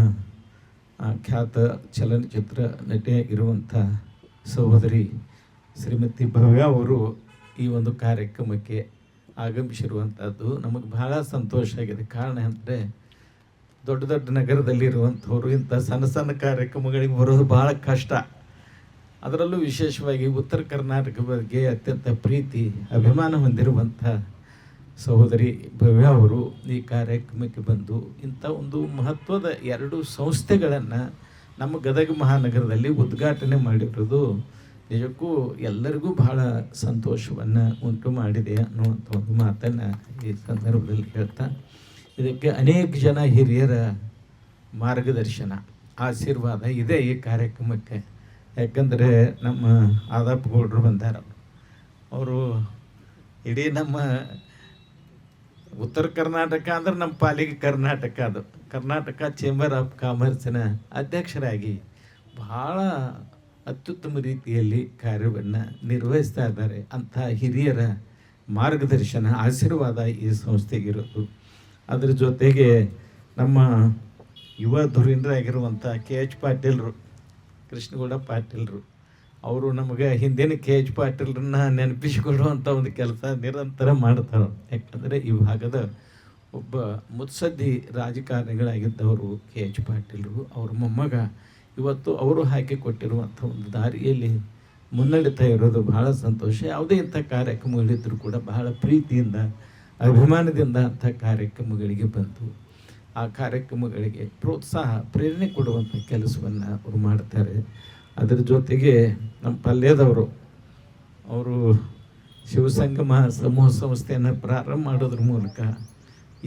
ಖ್ಯಾತ ಚಲನಚಿತ್ರ ನಟಿಯಾಗಿರುವಂಥ ಸಹೋದರಿ ಶ್ರೀಮತಿ ಭವ್ಯ ಅವರು ಈ ಒಂದು ಕಾರ್ಯಕ್ರಮಕ್ಕೆ ಆಗಮಿಸಿರುವಂಥದ್ದು ನಮಗೆ ಬಹಳ ಸಂತೋಷ ಆಗಿದೆ. ಕಾರಣ ಅಂದರೆ ದೊಡ್ಡ ದೊಡ್ಡ ನಗರದಲ್ಲಿರುವಂಥವ್ರು ಇಂಥ ಸಣ್ಣ ಸಣ್ಣ ಕಾರ್ಯಕ್ರಮಗಳಿಗೆ ಬರೋದು ಭಾಳ ಕಷ್ಟ. ಅದರಲ್ಲೂ ವಿಶೇಷವಾಗಿ ಉತ್ತರ ಕರ್ನಾಟಕ ಬಗ್ಗೆ ಅತ್ಯಂತ ಪ್ರೀತಿ ಅಭಿಮಾನ ಹೊಂದಿರುವಂಥ ಸಹೋದರಿ ಭವ್ಯ ಅವರು ಈ ಕಾರ್ಯಕ್ರಮಕ್ಕೆ ಬಂದು ಇಂಥ ಒಂದು ಮಹತ್ವದ 2 ಸಂಸ್ಥೆಗಳನ್ನು ನಮ್ಮ ಗದಗ ಮಹಾನಗರದಲ್ಲಿ ಉದ್ಘಾಟನೆ ಮಾಡಿರೋದು ನಿಜಕ್ಕೂ ಎಲ್ಲರಿಗೂ ಬಹಳ ಸಂತೋಷವನ್ನು ಉಂಟು ಮಾಡಿದೆ ಅನ್ನುವಂಥ ಒಂದು ಮಾತನ್ನು ಈ ಸಂದರ್ಭದಲ್ಲಿ ಹೇಳ್ತಾ, ಇದಕ್ಕೆ ಅನೇಕ ಜನ ಹಿರಿಯರ ಮಾರ್ಗದರ್ಶನ, ಆಶೀರ್ವಾದ ಇದೆ ಈ ಕಾರ್ಯಕ್ರಮಕ್ಕೆ. ಯಾಕಂದರೆ ನಮ್ಮ ಆದಾಪಗೌಡರು ಬಂದಾರ, ಅವರು ಇಡೀ ನಮ್ಮ ಉತ್ತರ ಕರ್ನಾಟಕ ಅಂದ್ರೆ ನಮ್ಮ ಪಾಲಿಗೆ ಕರ್ನಾಟಕ, ಅದು ಕರ್ನಾಟಕ ಚೇಂಬರ್ ಆಫ್ ಕಾಮರ್ಸಿನ ಅಧ್ಯಕ್ಷರಾಗಿ ಭಾಳ ಅತ್ಯುತ್ತಮ ರೀತಿಯಲ್ಲಿ ಕಾರ್ಯವನ್ನು ನಿರ್ವಹಿಸ್ತಾ ಇದ್ದಾರೆ. ಅಂಥ ಹಿರಿಯರ ಮಾರ್ಗದರ್ಶನ, ಆಶೀರ್ವಾದ ಈ ಸಂಸ್ಥೆಗಿರೋದು. ಅದರ ಜೊತೆಗೆ ನಮ್ಮ ಯುವ ಧುರೀಣರಾಗಿರುವಂಥ KH ಪಾಟೀಲ್ರು, ಕೃಷ್ಣಗೌಡ ಪಾಟೀಲ್ರು, ಅವರು ನಮಗೆ ಹಿಂದಿನ KH ಪಾಟೀಲ್ರನ್ನ ನೆನಪಿಸಿಕೊಳ್ಳುವಂಥ ಒಂದು ಕೆಲಸ ನಿರಂತರ ಮಾಡ್ತಾರೆ. ಯಾಕಂದರೆ ಈ ಭಾಗದ ಒಬ್ಬ ಮುತ್ಸದ್ದಿ ರಾಜಕಾರಣಿಗಳಾಗಿದ್ದವರು KH ಪಾಟೀಲ್ರು. ಅವ್ರ ಮೊಮ್ಮಗ ಇವತ್ತು ಅವರು ಹಾಕಿ ಕೊಟ್ಟಿರುವಂಥ ಒಂದು ದಾರಿಯಲ್ಲಿ ಮುನ್ನಡೀತಾ ಇರೋದು ಬಹಳ ಸಂತೋಷ. ಯಾವುದೇ ಇಂಥ ಕಾರ್ಯಕ್ರಮಗಳಿದ್ದರೂ ಕೂಡ ಬಹಳ ಪ್ರೀತಿಯಿಂದ ಅಭಿಮಾನದಿಂದ ಅಂಥ ಕಾರ್ಯಕ್ರಮಗಳಿಗೆ ಬಂದು ಆ ಕಾರ್ಯಕ್ರಮಗಳಿಗೆ ಪ್ರೋತ್ಸಾಹ ಪ್ರೇರಣೆ ಕೊಡುವಂಥ ಕೆಲಸವನ್ನು ಅವರು ಮಾಡ್ತಾರೆ. ಅದರ ಜೊತೆಗೆ ನಮ್ಮ ಪಲ್ಯದವರು, ಅವರು ಶಿವಸಂಗಮ ಸಮೂಹ ಸಂಸ್ಥೆಯನ್ನು ಪ್ರಾರಂಭ ಮಾಡೋದ್ರ ಮೂಲಕ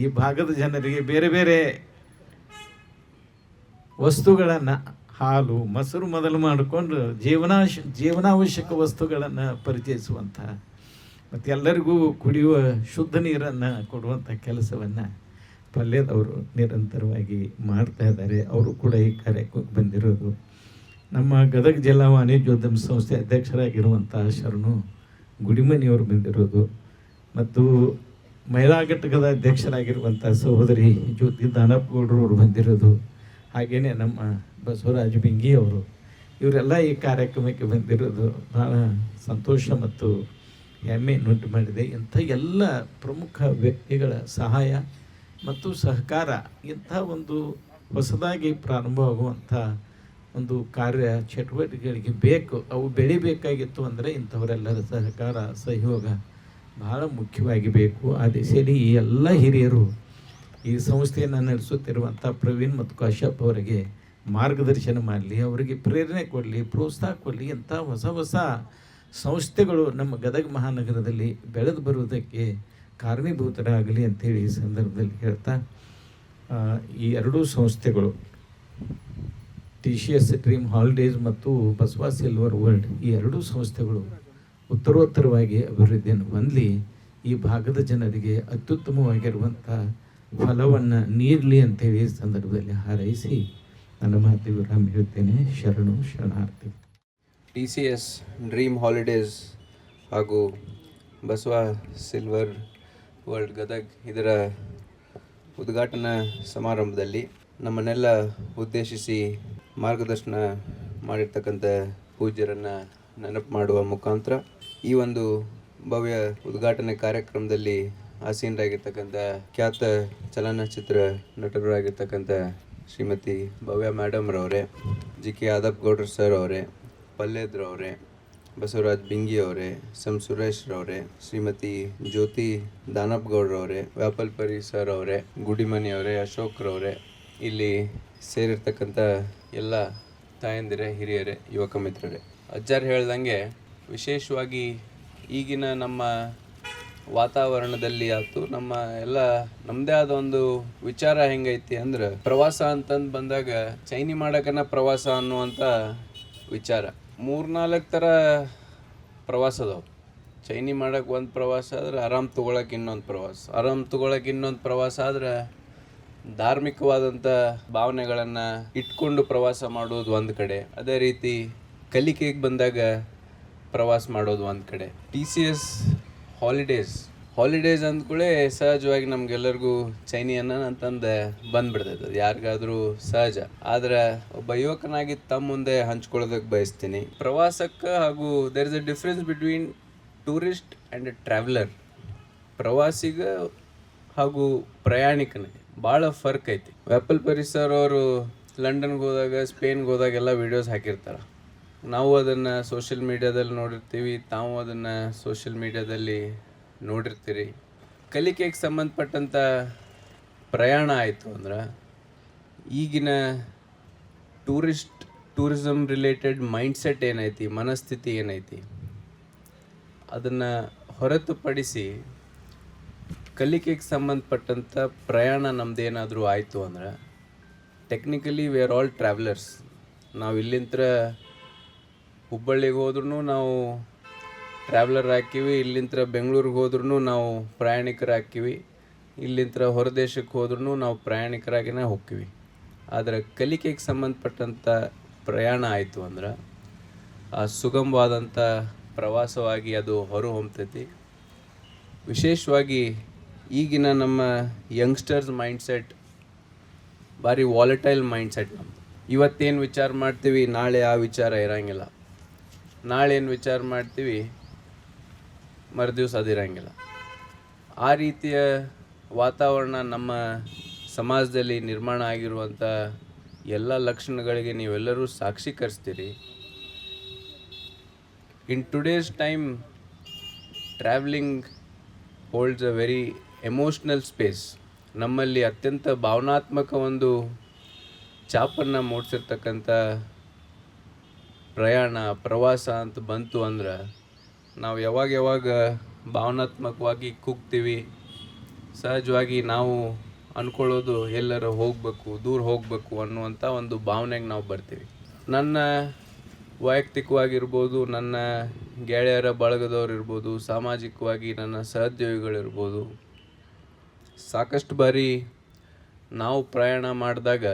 ಈ ಭಾಗದ ಜನರಿಗೆ ಬೇರೆ ಬೇರೆ ವಸ್ತುಗಳನ್ನು, ಹಾಲು ಮೊಸರು ಮೊದಲು ಮಾಡಿಕೊಂಡು ಜೀವನಾವಶ್ಯಕ ವಸ್ತುಗಳನ್ನು ಪರಿಚಯಿಸುವಂಥ ಮತ್ತು ಎಲ್ಲರಿಗೂ ಕುಡಿಯುವ ಶುದ್ಧ ನೀರನ್ನು ಕೊಡುವಂಥ ಕೆಲಸವನ್ನು ಪಲ್ಯದವರು ನಿರಂತರವಾಗಿ ಮಾಡ್ತಾ ಇದ್ದಾರೆ. ಅವರು ಕೂಡ ಈ ಕಾರ್ಯಕ್ರಮಕ್ಕೆ ಬಂದಿರೋದು. ನಮ್ಮ ಗದಗ ಜಿಲ್ಲಾ ವಾಣಿಜ್ಯೋದ್ಯಮ ಸಂಸ್ಥೆ ಅಧ್ಯಕ್ಷರಾಗಿರುವಂಥ ಶರಣು ಗುಡಿಮನಿಯವರು ಬಂದಿರೋದು, ಮತ್ತು ಮಹಿಳಾ ಘಟಕದ ಅಧ್ಯಕ್ಷರಾಗಿರುವಂಥ ಸಹೋದರಿ ಜ್ಯೋತಿ ದಾನಪ್ಪಗೌಡರು ಅವರು ಬಂದಿರೋದು. ಹಾಗೆಯೇ ನಮ್ಮ ಬಸವರಾಜ ಬಿಂಗಿ ಅವರು, ಇವರೆಲ್ಲ ಈ ಕಾರ್ಯಕ್ರಮಕ್ಕೆ ಬಂದಿರೋದು ಭಾಳ ಸಂತೋಷ ಮತ್ತು ಹೆಮ್ಮೆಯನ್ನುಂಟು ಮಾಡಿದೆ. ಇಂಥ ಎಲ್ಲ ಪ್ರಮುಖ ವ್ಯಕ್ತಿಗಳ ಸಹಾಯ ಮತ್ತು ಸಹಕಾರ ಇಂಥ ಒಂದು ಹೊಸದಾಗಿ ಪ್ರಾರಂಭವಾಗುವಂಥ ಒಂದು ಕಾರ್ಯ ಚಟುವಟಿಕೆಗಳಿಗೆ ಬೇಕು. ಅವು ಬೆಳಿಬೇಕಾಗಿತ್ತು ಅಂದರೆ ಇಂಥವರೆಲ್ಲರ ಸಹಕಾರ ಸಹಯೋಗ ಬಹಳ ಮುಖ್ಯವಾಗಿ ಬೇಕು. ಆ ದಿಸೆಯಲ್ಲಿ ಈ ಎಲ್ಲ ಹಿರಿಯರು ಈ ಸಂಸ್ಥೆಯನ್ನು ನಡೆಸುತ್ತಿರುವಂಥ ಪ್ರವೀಣ್ ಮತ್ತು ಕಾಶ್ಯಪ್ ಅವರಿಗೆ ಮಾರ್ಗದರ್ಶನ ಮಾಡಲಿ, ಅವರಿಗೆ ಪ್ರೇರಣೆ ಕೊಡಲಿ, ಪ್ರೋತ್ಸಾಹ ಕೊಡಲಿ. ಇಂಥ ಹೊಸ ಸಂಸ್ಥೆಗಳು ನಮ್ಮ ಗದಗ ಮಹಾನಗರದಲ್ಲಿ ಬೆಳೆದು ಬರುವುದಕ್ಕೆ ಕಾರಣೀಭೂತರಾಗಲಿ ಅಂಥೇಳಿ ಈ ಸಂದರ್ಭದಲ್ಲಿ ಹೇಳ್ತಾ, ಈ 2 ಸಂಸ್ಥೆಗಳು TCS ಡ್ರೀಮ್ ಹಾಲಿಡೇಸ್ ಮತ್ತು ಬಸವ ಸಿಲ್ವರ್ ವರ್ಲ್ಡ್, ಈ 2 ಸಂಸ್ಥೆಗಳು ಉತ್ತರೋತ್ತರವಾಗಿ ಅಭಿವೃದ್ಧಿಯನ್ನು ಹೊಂದಲಿ, ಈ ಭಾಗದ ಜನರಿಗೆ ಅತ್ಯುತ್ತಮವಾಗಿರುವಂಥ ಫಲವನ್ನು ನೀಡಲಿ ಅಂತೇಳಿ ಈ ಸಂದರ್ಭದಲ್ಲಿ ಹಾರೈಸಿ ನನ್ನ ಮಾತು ವಿರಾಮ ಹೇಳ್ತೇನೆ. ಶರಣು ಶರಣಾರ್ಥಿ. TCS ಡ್ರೀಮ್ ಹಾಲಿಡೇಸ್ ಹಾಗೂ ಬಸವ ಸಿಲ್ವರ್ ವರ್ಲ್ಡ್ ಗದಗ್ ಇದರ ಉದ್ಘಾಟನಾ ಸಮಾರಂಭದಲ್ಲಿ ನಮ್ಮನ್ನೆಲ್ಲ ಉದ್ದೇಶಿಸಿ ಮಾರ್ಗದರ್ಶನ ಮಾಡಿರ್ತಕ್ಕಂಥ ಪೂಜ್ಯರನ್ನು ನೆನಪು ಮಾಡುವ ಮುಖಾಂತರ ಈ ಒಂದು ಭವ್ಯ ಉದ್ಘಾಟನೆ ಕಾರ್ಯಕ್ರಮದಲ್ಲಿ ಆಸೀನರಾಗಿರ್ತಕ್ಕಂಥ ಖ್ಯಾತ ಚಲನಚಿತ್ರ ನಟರು ಆಗಿರ್ತಕ್ಕಂಥ ಶ್ರೀಮತಿ ಭವ್ಯ ಮೇಡಮ್ ರವರೇ, JK ಯಾದವ್ ಗೌಡ್ರು ಸರ್ ಅವರೇ, ಪಲ್ಲೇದ್ರವರೇ, ಬಸವರಾಜ್ ಬಿಂಗಿ ಅವರೇ, ಸುರೇಶ್ ರವರೇ, ಶ್ರೀಮತಿ ಜ್ಯೋತಿ ದಾನಪ್ ಗೌಡ್ರವರೇ, ವ್ಯಾಪಲ್ಪರಿ ಸರ್ ಅವರೇ, ಗುಡಿಮನಿ ಅವರೇ, ಅಶೋಕ್ ರವರೇ, ಇಲ್ಲಿ ಸೇರಿರ್ತಕ್ಕಂಥ ಎಲ್ಲ ತಾಯಂದಿರೇ, ಹಿರಿಯರೇ, ಯುವಕ ಮಿತ್ರರೇ, ಅಜ್ಜಾರು ಹೇಳ್ದಂಗೆ ವಿಶೇಷವಾಗಿ ಈಗಿನ ನಮ್ಮ ವಾತಾವರಣದಲ್ಲಿ ಆಯ್ತು ನಮ್ಮ ಎಲ್ಲ ನಮ್ಮದೇ ಆದ ಒಂದು ವಿಚಾರ ಹೆಂಗೈತಿ ಅಂದ್ರೆ ಪ್ರವಾಸ ಅಂತಂದು ಬಂದಾಗ ಚೈನಿ ಮಾಡಕನ ಪ್ರವಾಸ ಅನ್ನುವಂಥ ವಿಚಾರ 3-4 ಥರ ಪ್ರವಾಸ ಅದಾವೆ. ಚೈನಿ ಮಾಡಕ್ಕೆ ಒಂದು ಪ್ರವಾಸ ಆದ್ರೆ ಆರಾಮ್ ತೊಗೊಳಕ್ಕೆ ಇನ್ನೊಂದು ಪ್ರವಾಸ, ಆರಾಮ್ ತೊಗೊಳಕ್ಕೆ ಇನ್ನೊಂದು ಪ್ರವಾಸ ಆದ್ರೆ ಧಾರ್ಮಿಕವಾದಂಥ ಭಾವನೆಗಳನ್ನು ಇಟ್ಕೊಂಡು ಪ್ರವಾಸ ಮಾಡೋದು ಒಂದು ಕಡೆ, ಅದೇ ರೀತಿ ಕಲಿಕೆಗೆ ಬಂದಾಗ ಪ್ರವಾಸ ಮಾಡೋದು ಒಂದು ಕಡೆ. TCS ಹಾಲಿಡೇಸ್ ಅಂದ್ಕೂಳೆ ಸಹಜವಾಗಿ ನಮ್ಗೆಲ್ಲರಿಗೂ ಚೈನಿ ಅಂತಂದು ಬಂದ್ಬಿಡ್ತೈತೆ, ಅದು ಯಾರಿಗಾದ್ರೂ ಸಹಜ. ಆದ್ರೆ ಒಬ್ಬ ಯುವಕನಾಗಿ ತಮ್ಮ ಮುಂದೆ ಹಂಚ್ಕೊಳ್ಳೋದಕ್ಕೆ ಬಯಸ್ತೀನಿ. ಪ್ರವಾಸಕ್ಕೆ ಹಾಗೂ there is a difference between tourist and traveller. ಪ್ರವಾಸಿಗ ಹಾಗೂ ಪ್ರಯಾಣಿಕನಿಗೆ ಭಾಳ ಫರ್ಕ್ ಐತಿ. ವ್ಯಾಪಲ್ಪರಿ ಸರ್ ಅವರು ಲಂಡನ್ಗೆ ಹೋದಾಗ, ಸ್ಪೇನ್ಗೆ ಹೋದಾಗೆಲ್ಲ ವೀಡಿಯೋಸ್ ಹಾಕಿರ್ತಾರೆ. ನಾವು ಅದನ್ನು ಸೋಷಿಯಲ್ ಮೀಡ್ಯಾದಲ್ಲಿ ನೋಡಿರ್ತೀವಿ, ತಾವು ಅದನ್ನು ಸೋಷಿಯಲ್ ಮೀಡ್ಯಾದಲ್ಲಿ ನೋಡಿರ್ತೀರಿ. ಕಲಿಕೆಗೆ ಸಂಬಂಧಪಟ್ಟಂಥ ಪ್ರಯಾಣ ಆಯಿತು ಅಂದ್ರೆ ಈಗಿನ ಟೂರಿಸಮ್ ರಿಲೇಟೆಡ್ ಮೈಂಡ್ಸೆಟ್ ಏನೈತಿ, ಮನಸ್ಥಿತಿ ಏನೈತಿ, ಅದನ್ನು ಹೊರತುಪಡಿಸಿ ಕಲಿಕೆಗೆ ಸಂಬಂಧಪಟ್ಟಂಥ ಪ್ರಯಾಣ ನಮ್ಮದೇನಾದರೂ ಆಯಿತು ಅಂದ್ರೆ technically we are all travellers. ನಾವು ಇಲ್ಲಿಂದ ಹುಬ್ಬಳ್ಳಿಗೆ ಹೋದ್ರೂ ನಾವು ಟ್ರಾವೆಲರ್ ಹಾಕಿವಿ, ಇಲ್ಲಿಂದ ಬೆಂಗಳೂರಿಗೆ ಹೋದ್ರೂ ನಾವು ಪ್ರಯಾಣಿಕರು ಹಾಕಿವಿ, ಇಲ್ಲಿಂದ ಹೊರದೇಶಕ್ಕೆ ಹೋದ್ರೂ ನಾವು ಪ್ರಯಾಣಿಕರಾಗಿನೇ ಹೋಗ್ತೀವಿ. ಆದರೆ ಕಲಿಕೆಗೆ ಸಂಬಂಧಪಟ್ಟಂಥ ಪ್ರಯಾಣ ಆಯಿತು ಅಂದ್ರೆ ಆ ಸುಗಮವಾದಂಥ ಪ್ರವಾಸವಾಗಿ ಅದು ಹೊರ ಹೊಮ್ತೈತಿ. ವಿಶೇಷವಾಗಿ ಈಗಿನ ನಮ್ಮ ಯಂಗ್ಸ್ಟರ್ಸ್ ಮೈಂಡ್ಸೆಟ್ ಭಾರಿ ವಾಲಟೈಲ್ ಮೈಂಡ್ಸೆಟ್ ನಮ್ಮದು. ಇವತ್ತೇನು ವಿಚಾರ ಮಾಡ್ತೀವಿ, ನಾಳೆ ಆ ವಿಚಾರ ಇರೋಂಗಿಲ್ಲ. ನಾಳೆ ಏನು ವಿಚಾರ ಮಾಡ್ತೀವಿ, ಮರುದಿವ್ಸ ಅದಿರಂಗಿಲ್ಲ. ಆ ರೀತಿಯ ವಾತಾವರಣ ನಮ್ಮ ಸಮಾಜದಲ್ಲಿ ನಿರ್ಮಾಣ ಆಗಿರುವಂಥ ಎಲ್ಲ ಲಕ್ಷಣಗಳಿಗೆ ನೀವೆಲ್ಲರೂ ಸಾಕ್ಷೀಕರಿಸ್ತೀರಿ. In today's time travelling holds a very emotional space. ನಮ್ಮಲ್ಲಿ ಅತ್ಯಂತ ಭಾವನಾತ್ಮಕ ಒಂದು ಚಾಪನ್ನು ಮೂಡಿಸಿರ್ತಕ್ಕಂಥ ಪ್ರವಾಸ ಅಂತ ಬಂತು ಅಂದ್ರೆ ನಾವು ಯಾವಾಗ ಭಾವನಾತ್ಮಕವಾಗಿ ಕುಗ್ತೀವಿ. ಸಹಜವಾಗಿ ನಾವು ಅಂದ್ಕೊಳ್ಳೋದು ಎಲ್ಲರ ಹೋಗಬೇಕು, ದೂರ ಹೋಗಬೇಕು ಅನ್ನುವಂಥ ಒಂದು ಭಾವನೆಗೆ ನಾವು ಬರ್ತೀವಿ. ನನ್ನ ವೈಯಕ್ತಿಕವಾಗಿರ್ಬೋದು, ನನ್ನ ಗೆಳೆಯರ ಬಳಗದವ್ರು ಇರ್ಬೋದು, ಸಾಮಾಜಿಕವಾಗಿ ನನ್ನ ಸಹೋದ್ಯೋಗಿಗಳಿರ್ಬೋದು, ಸಾಕಷ್ಟು ಬಾರಿ ನಾವು ಪ್ರಯಾಣ ಮಾಡಿದಾಗ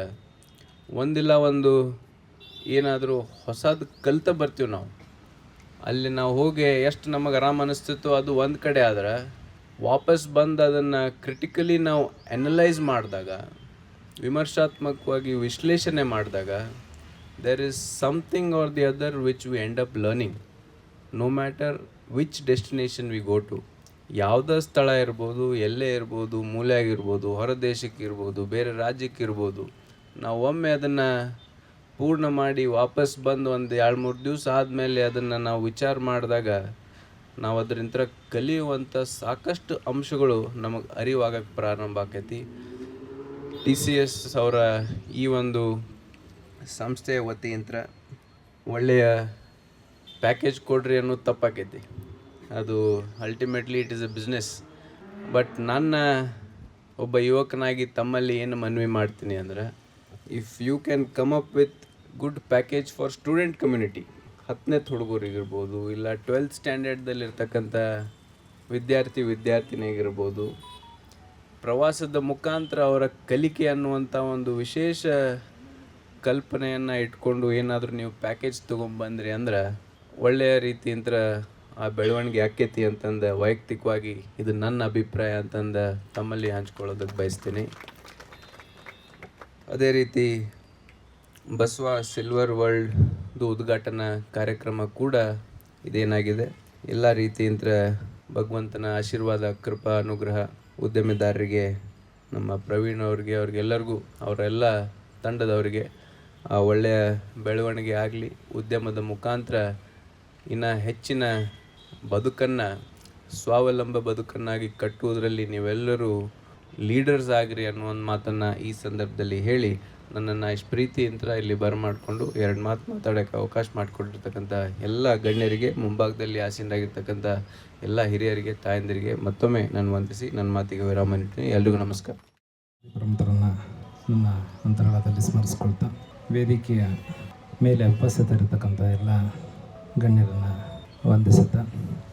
ಒಂದಿಲ್ಲ ಒಂದು ಏನಾದರೂ ಹೊಸದು ಕಲಿತ ಬರ್ತೀವಿ ನಾವು. ಅಲ್ಲಿ ನಾವು ಹೋಗಿ ಎಷ್ಟು ನಮಗೆ ಆರಾಮ ಅನ್ನಿಸ್ತಿತ್ತು ಅದು ಒಂದು ಕಡೆ, ಆದ್ರೆ ವಾಪಸ್ ಬಂದು ಅದನ್ನು ಕ್ರಿಟಿಕಲಿ ನಾವು ಅನಲೈಸ್ ಮಾಡಿದಾಗ, ವಿಮರ್ಶಾತ್ಮಕವಾಗಿ ವಿಶ್ಲೇಷಣೆ ಮಾಡಿದಾಗ there is something are the other which we end up learning, no matter which destination we go to. ಯಾವುದೇ ಸ್ಥಳ ಇರ್ಬೋದು, ಎಲ್ಲೇ ಇರ್ಬೋದು, ಮೂಲೆ ಆಗಿರ್ಬೋದು, ಹೊರ ದೇಶಕ್ಕೆ ಇರ್ಬೋದು, ಬೇರೆ ರಾಜ್ಯಕ್ಕೆ ಇರ್ಬೋದು, ನಾವು ಒಮ್ಮೆ ಅದನ್ನು ಪೂರ್ಣ ಮಾಡಿ ವಾಪಸ್ ಬಂದು ಒಂದು 2-3 ದಿವಸ ಆದಮೇಲೆ ಅದನ್ನು ನಾವು ವಿಚಾರ ಮಾಡಿದಾಗ ನಾವು ಅದರಿಂದ ಕಲಿಯುವಂಥ ಸಾಕಷ್ಟು ಅಂಶಗಳು ನಮಗೆ ಅರಿವಾಗಕ್ಕೆ ಪ್ರಾರಂಭ ಆಕೈತಿ. TCS ಅವರ ಈ ಒಂದು ಸಂಸ್ಥೆಯ ವತಿಯಿಂದ ಒಳ್ಳೆಯ ಪ್ಯಾಕೇಜ್ ಕೊಡ್ರಿ ಅನ್ನೋದು ತಪ್ಪಾಕೈತಿ. ಅದು ultimately it is a business. But ನನ್ನ ಒಬ್ಬ ಯುವಕನಾಗಿ ತಮ್ಮಲ್ಲಿ ಏನು ಮನವಿ ಮಾಡ್ತೀನಿ ಅಂದ್ರೆ, if you can come up with good package for student community, 10ನೇ ಹುಡುಗರಿಗಿರ್ಬೋದು, ಇಲ್ಲ 12th ಸ್ಟ್ಯಾಂಡರ್ಡ್ದಲ್ಲಿರ್ತಕ್ಕಂಥ ವಿದ್ಯಾರ್ಥಿನಿಗಿರ್ಬೋದು, ಪ್ರವಾಸದ ಮುಖಾಂತರ ಅವರ ಕಲಿಕೆ ಅನ್ನುವಂಥ ಒಂದು ವಿಶೇಷ ಕಲ್ಪನೆಯನ್ನು ಇಟ್ಕೊಂಡು ಏನಾದರೂ ನೀವು ಪ್ಯಾಕೇಜ್ ತೊಗೊಂಬಂದ್ರಿ ಅಂದ್ರೆ ಒಳ್ಳೆಯ ರೀತಿಯಿಂದ ಆ ಬೆಳವಣಿಗೆ ಆಕ್ಕೈತಿ ಅಂತಂದು ವೈಯಕ್ತಿಕವಾಗಿ ಇದು ನನ್ನ ಅಭಿಪ್ರಾಯ ಅಂತಂದು ತಮ್ಮಲ್ಲಿ ಹಂಚ್ಕೊಳ್ಳೋದಕ್ಕೆ ಬಯಸ್ತೀನಿ. ಅದೇ ರೀತಿ ಬಸವ ಸಿಲ್ವರ್ ವರ್ಲ್ಡ್ದು ಉದ್ಘಾಟನಾ ಕಾರ್ಯಕ್ರಮ ಕೂಡ ಇದೇನಾಗಿದೆ ಎಲ್ಲ ರೀತಿಯಿಂದ ಭಗವಂತನ ಆಶೀರ್ವಾದ, ಕೃಪಾ, ಅನುಗ್ರಹ ಉದ್ಯಮಿದಾರರಿಗೆ, ನಮ್ಮ ಪ್ರವೀಣ್ ಅವ್ರಿಗೆಲ್ಲರಿಗೂ, ಅವರೆಲ್ಲ ತಂಡದವರಿಗೆ ಒಳ್ಳೆಯ ಬೆಳವಣಿಗೆ ಆಗಲಿ. ಉದ್ಯಮದ ಮುಖಾಂತರ ಇನ್ನು ಹೆಚ್ಚಿನ ಬದುಕನ್ನು, ಸ್ವಾವಲಂಬ ಬದುಕನ್ನಾಗಿ ಕಟ್ಟುವುದರಲ್ಲಿ ನೀವೆಲ್ಲರೂ ಲೀಡರ್ಸ್ ಆಗಿರಿ ಅನ್ನೋ ಒಂದು ಮಾತನ್ನು ಈ ಸಂದರ್ಭದಲ್ಲಿ ಹೇಳಿ, ನನ್ನನ್ನು ಇಷ್ಟು ಪ್ರೀತಿಯಿಂದ ಇಲ್ಲಿ ಬರಮಾಡಿಕೊಂಡು 2 ಮಾತು ಮಾತಾಡೋಕ್ಕೆ ಅವಕಾಶ ಮಾಡಿಕೊಟ್ಟಿರ್ತಕ್ಕಂಥ ಎಲ್ಲ ಗಣ್ಯರಿಗೆ, ಮುಂಭಾಗದಲ್ಲಿ ಆಸೀನರಾಗಿರ್ತಕ್ಕಂಥ ಎಲ್ಲ ಹಿರಿಯರಿಗೆ, ತಾಯಂದಿರಿಗೆ ಮತ್ತೊಮ್ಮೆ ನಾನು ವಂದಿಸಿ ನನ್ನ ಮಾತಿಗೆ ವಿರಾಮ ನೀಡ್ತೀನಿ. ಎಲ್ರಿಗೂ ನಮಸ್ಕಾರ. ಪ್ರಮುಖರನ್ನು ನನ್ನ ಅಂತರಾಳದಲ್ಲಿ ಸ್ಮರಿಸ್ಕೊಳ್ತಾ, ವೇದಿಕೆಯ ಮೇಲೆ ಉಪಸ್ಥಿತರಿರ್ತಕ್ಕಂಥ ಎಲ್ಲ ಗಣ್ಯರನ್ನು ವಂದಿಸುತ್ತಾ,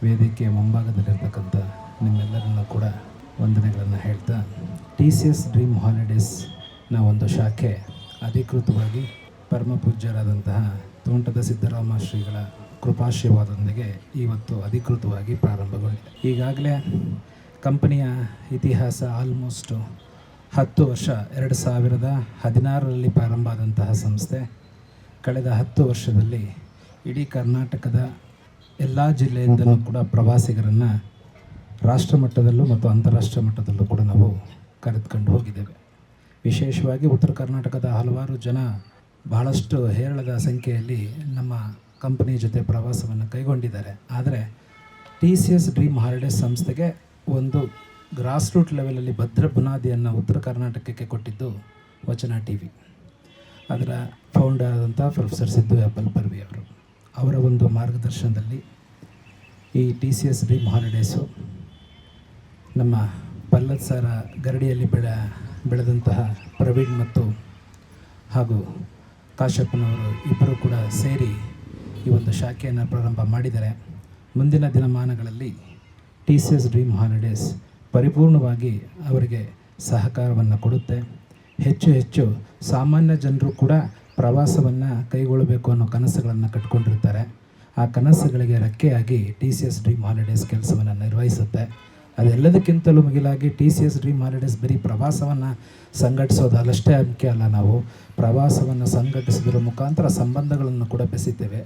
ವೇದಿಕೆಯ ಮುಂಭಾಗದಲ್ಲಿರ್ತಕ್ಕಂಥ ನಿಮ್ಮೆಲ್ಲರನ್ನು ಕೂಡ ವಂದನೆಗಳನ್ನು ಹೇಳ್ತಾ, TCS ಡ್ರೀಮ್ ಹಾಲಿಡೇಸ್ನ ಒಂದು ಶಾಖೆ ಅಧಿಕೃತವಾಗಿ ಪರಮ ಪೂಜ್ಯರಾದಂತಹ ತೋಂಟದ ಸಿದ್ದರಾಮ ಶ್ರೀಗಳ ಕೃಪಾಶೀರ್ವಾದದೊಂದಿಗೆ ಇವತ್ತು ಅಧಿಕೃತವಾಗಿ ಪ್ರಾರಂಭಗೊಂಡಿದೆ. ಈಗಾಗಲೇ ಕಂಪನಿಯ ಇತಿಹಾಸ ಆಲ್ಮೋಸ್ಟು 10 ವರ್ಷ. 2016ರಲ್ಲಿ ಪ್ರಾರಂಭ ಆದಂತಹ ಸಂಸ್ಥೆ ಕಳೆದ 10 ವರ್ಷದಲ್ಲಿ ಇಡೀ ಕರ್ನಾಟಕದ ಎಲ್ಲ ಜಿಲ್ಲೆಯಿಂದಲೂ ಕೂಡ ಪ್ರವಾಸಿಗರನ್ನು ರಾಷ್ಟ್ರ ಮಟ್ಟದಲ್ಲೂ ಮತ್ತು ಅಂತಾರಾಷ್ಟ್ರೀಯ ಮಟ್ಟದಲ್ಲೂ ಕೂಡ ನಾವು ಕರೆದುಕೊಂಡು ಹೋಗಿದ್ದೇವೆ. ವಿಶೇಷವಾಗಿ ಉತ್ತರ ಕರ್ನಾಟಕದ ಹಲವಾರು ಜನ ಬಹಳಷ್ಟು ಹೇರಳದ ಸಂಖ್ಯೆಯಲ್ಲಿ ನಮ್ಮ ಕಂಪನಿ ಜೊತೆ ಪ್ರವಾಸವನ್ನು ಕೈಗೊಂಡಿದ್ದಾರೆ. ಆದರೆ TCS ಡ್ರೀಮ್ ಹಾಲಿಡೇಸ್ ಸಂಸ್ಥೆಗೆ ಒಂದು ಗ್ರಾಸ್ ರೂಟ್ ಲೆವೆಲಲ್ಲಿ ಭದ್ರ ಬುನಾದಿಯನ್ನು ಉತ್ತರ ಕರ್ನಾಟಕಕ್ಕೆ ಕೊಟ್ಟಿದ್ದು ವಚನ TV. ಅದರ ಫೌಂಡರ್ ಆದಂಥ ಪ್ರೊಫೆಸರ್ ಸಿದ್ದು ಪರ್ವಿ ಅವರು, ಅವರ ಒಂದು ಮಾರ್ಗದರ್ಶನದಲ್ಲಿ ಈ TCS ಡ್ರೀಮ್ ಹಾಲಿಡೇಸು ನಮ್ಮ ಪಲ್ಲತ್ ಸರ ಗರಡಿಯಲ್ಲಿ ಬೆಳೆದಂತಹ ಪ್ರವೀಣ್ ಮತ್ತು ಹಾಗೂ ಕಾಶ್ಯಪ್ಪನವರು ಇಬ್ಬರು ಕೂಡ ಸೇರಿ ಈ ಒಂದು ಶಾಖೆಯನ್ನು ಪ್ರಾರಂಭ ಮಾಡಿದ್ದಾರೆ. ಮುಂದಿನ ದಿನಮಾನಗಳಲ್ಲಿ TCS ಡ್ರೀಮ್ ಹಾಲಿಡೇಸ್ ಪರಿಪೂರ್ಣವಾಗಿ ಅವರಿಗೆ ಸಹಕಾರವನ್ನು ಕೊಡುತ್ತೆ. ಹೆಚ್ಚು ಸಾಮಾನ್ಯ ಜನರು ಕೂಡ ಪ್ರವಾಸವನ್ನು ಕೈಗೊಳ್ಳಬೇಕು ಅನ್ನೋ ಕನಸುಗಳನ್ನು ಕಟ್ಕೊಂಡಿರ್ತಾರೆ. ಆ ಕನಸುಗಳಿಗೆ ರೆಕ್ಕೆಯಾಗಿ TCS ಡ್ರೀಮ್ ಹಾಲಿಡೇಸ್ ಕೆಲಸವನ್ನು ನಿರ್ವಹಿಸುತ್ತೆ. ಅದೆಲ್ಲದಕ್ಕಿಂತಲೂ ಮಿಗಿಲಾಗಿ TCS ಡ್ರೀಮ್ ಹಾಲಿಡೇಸ್ ಬರೀ ಪ್ರವಾಸವನ್ನು ಸಂಘಟಿಸೋದು ಅಲ್ಲಷ್ಟೇ ಮುಖ್ಯ ಅಲ್ಲ, ನಾವು ಪ್ರವಾಸವನ್ನು ಸಂಘಟಿಸೋದ್ರ ಮುಖಾಂತರ ಸಂಬಂಧಗಳನ್ನು ಕೂಡ ಬೆಸಿತೇವೆ.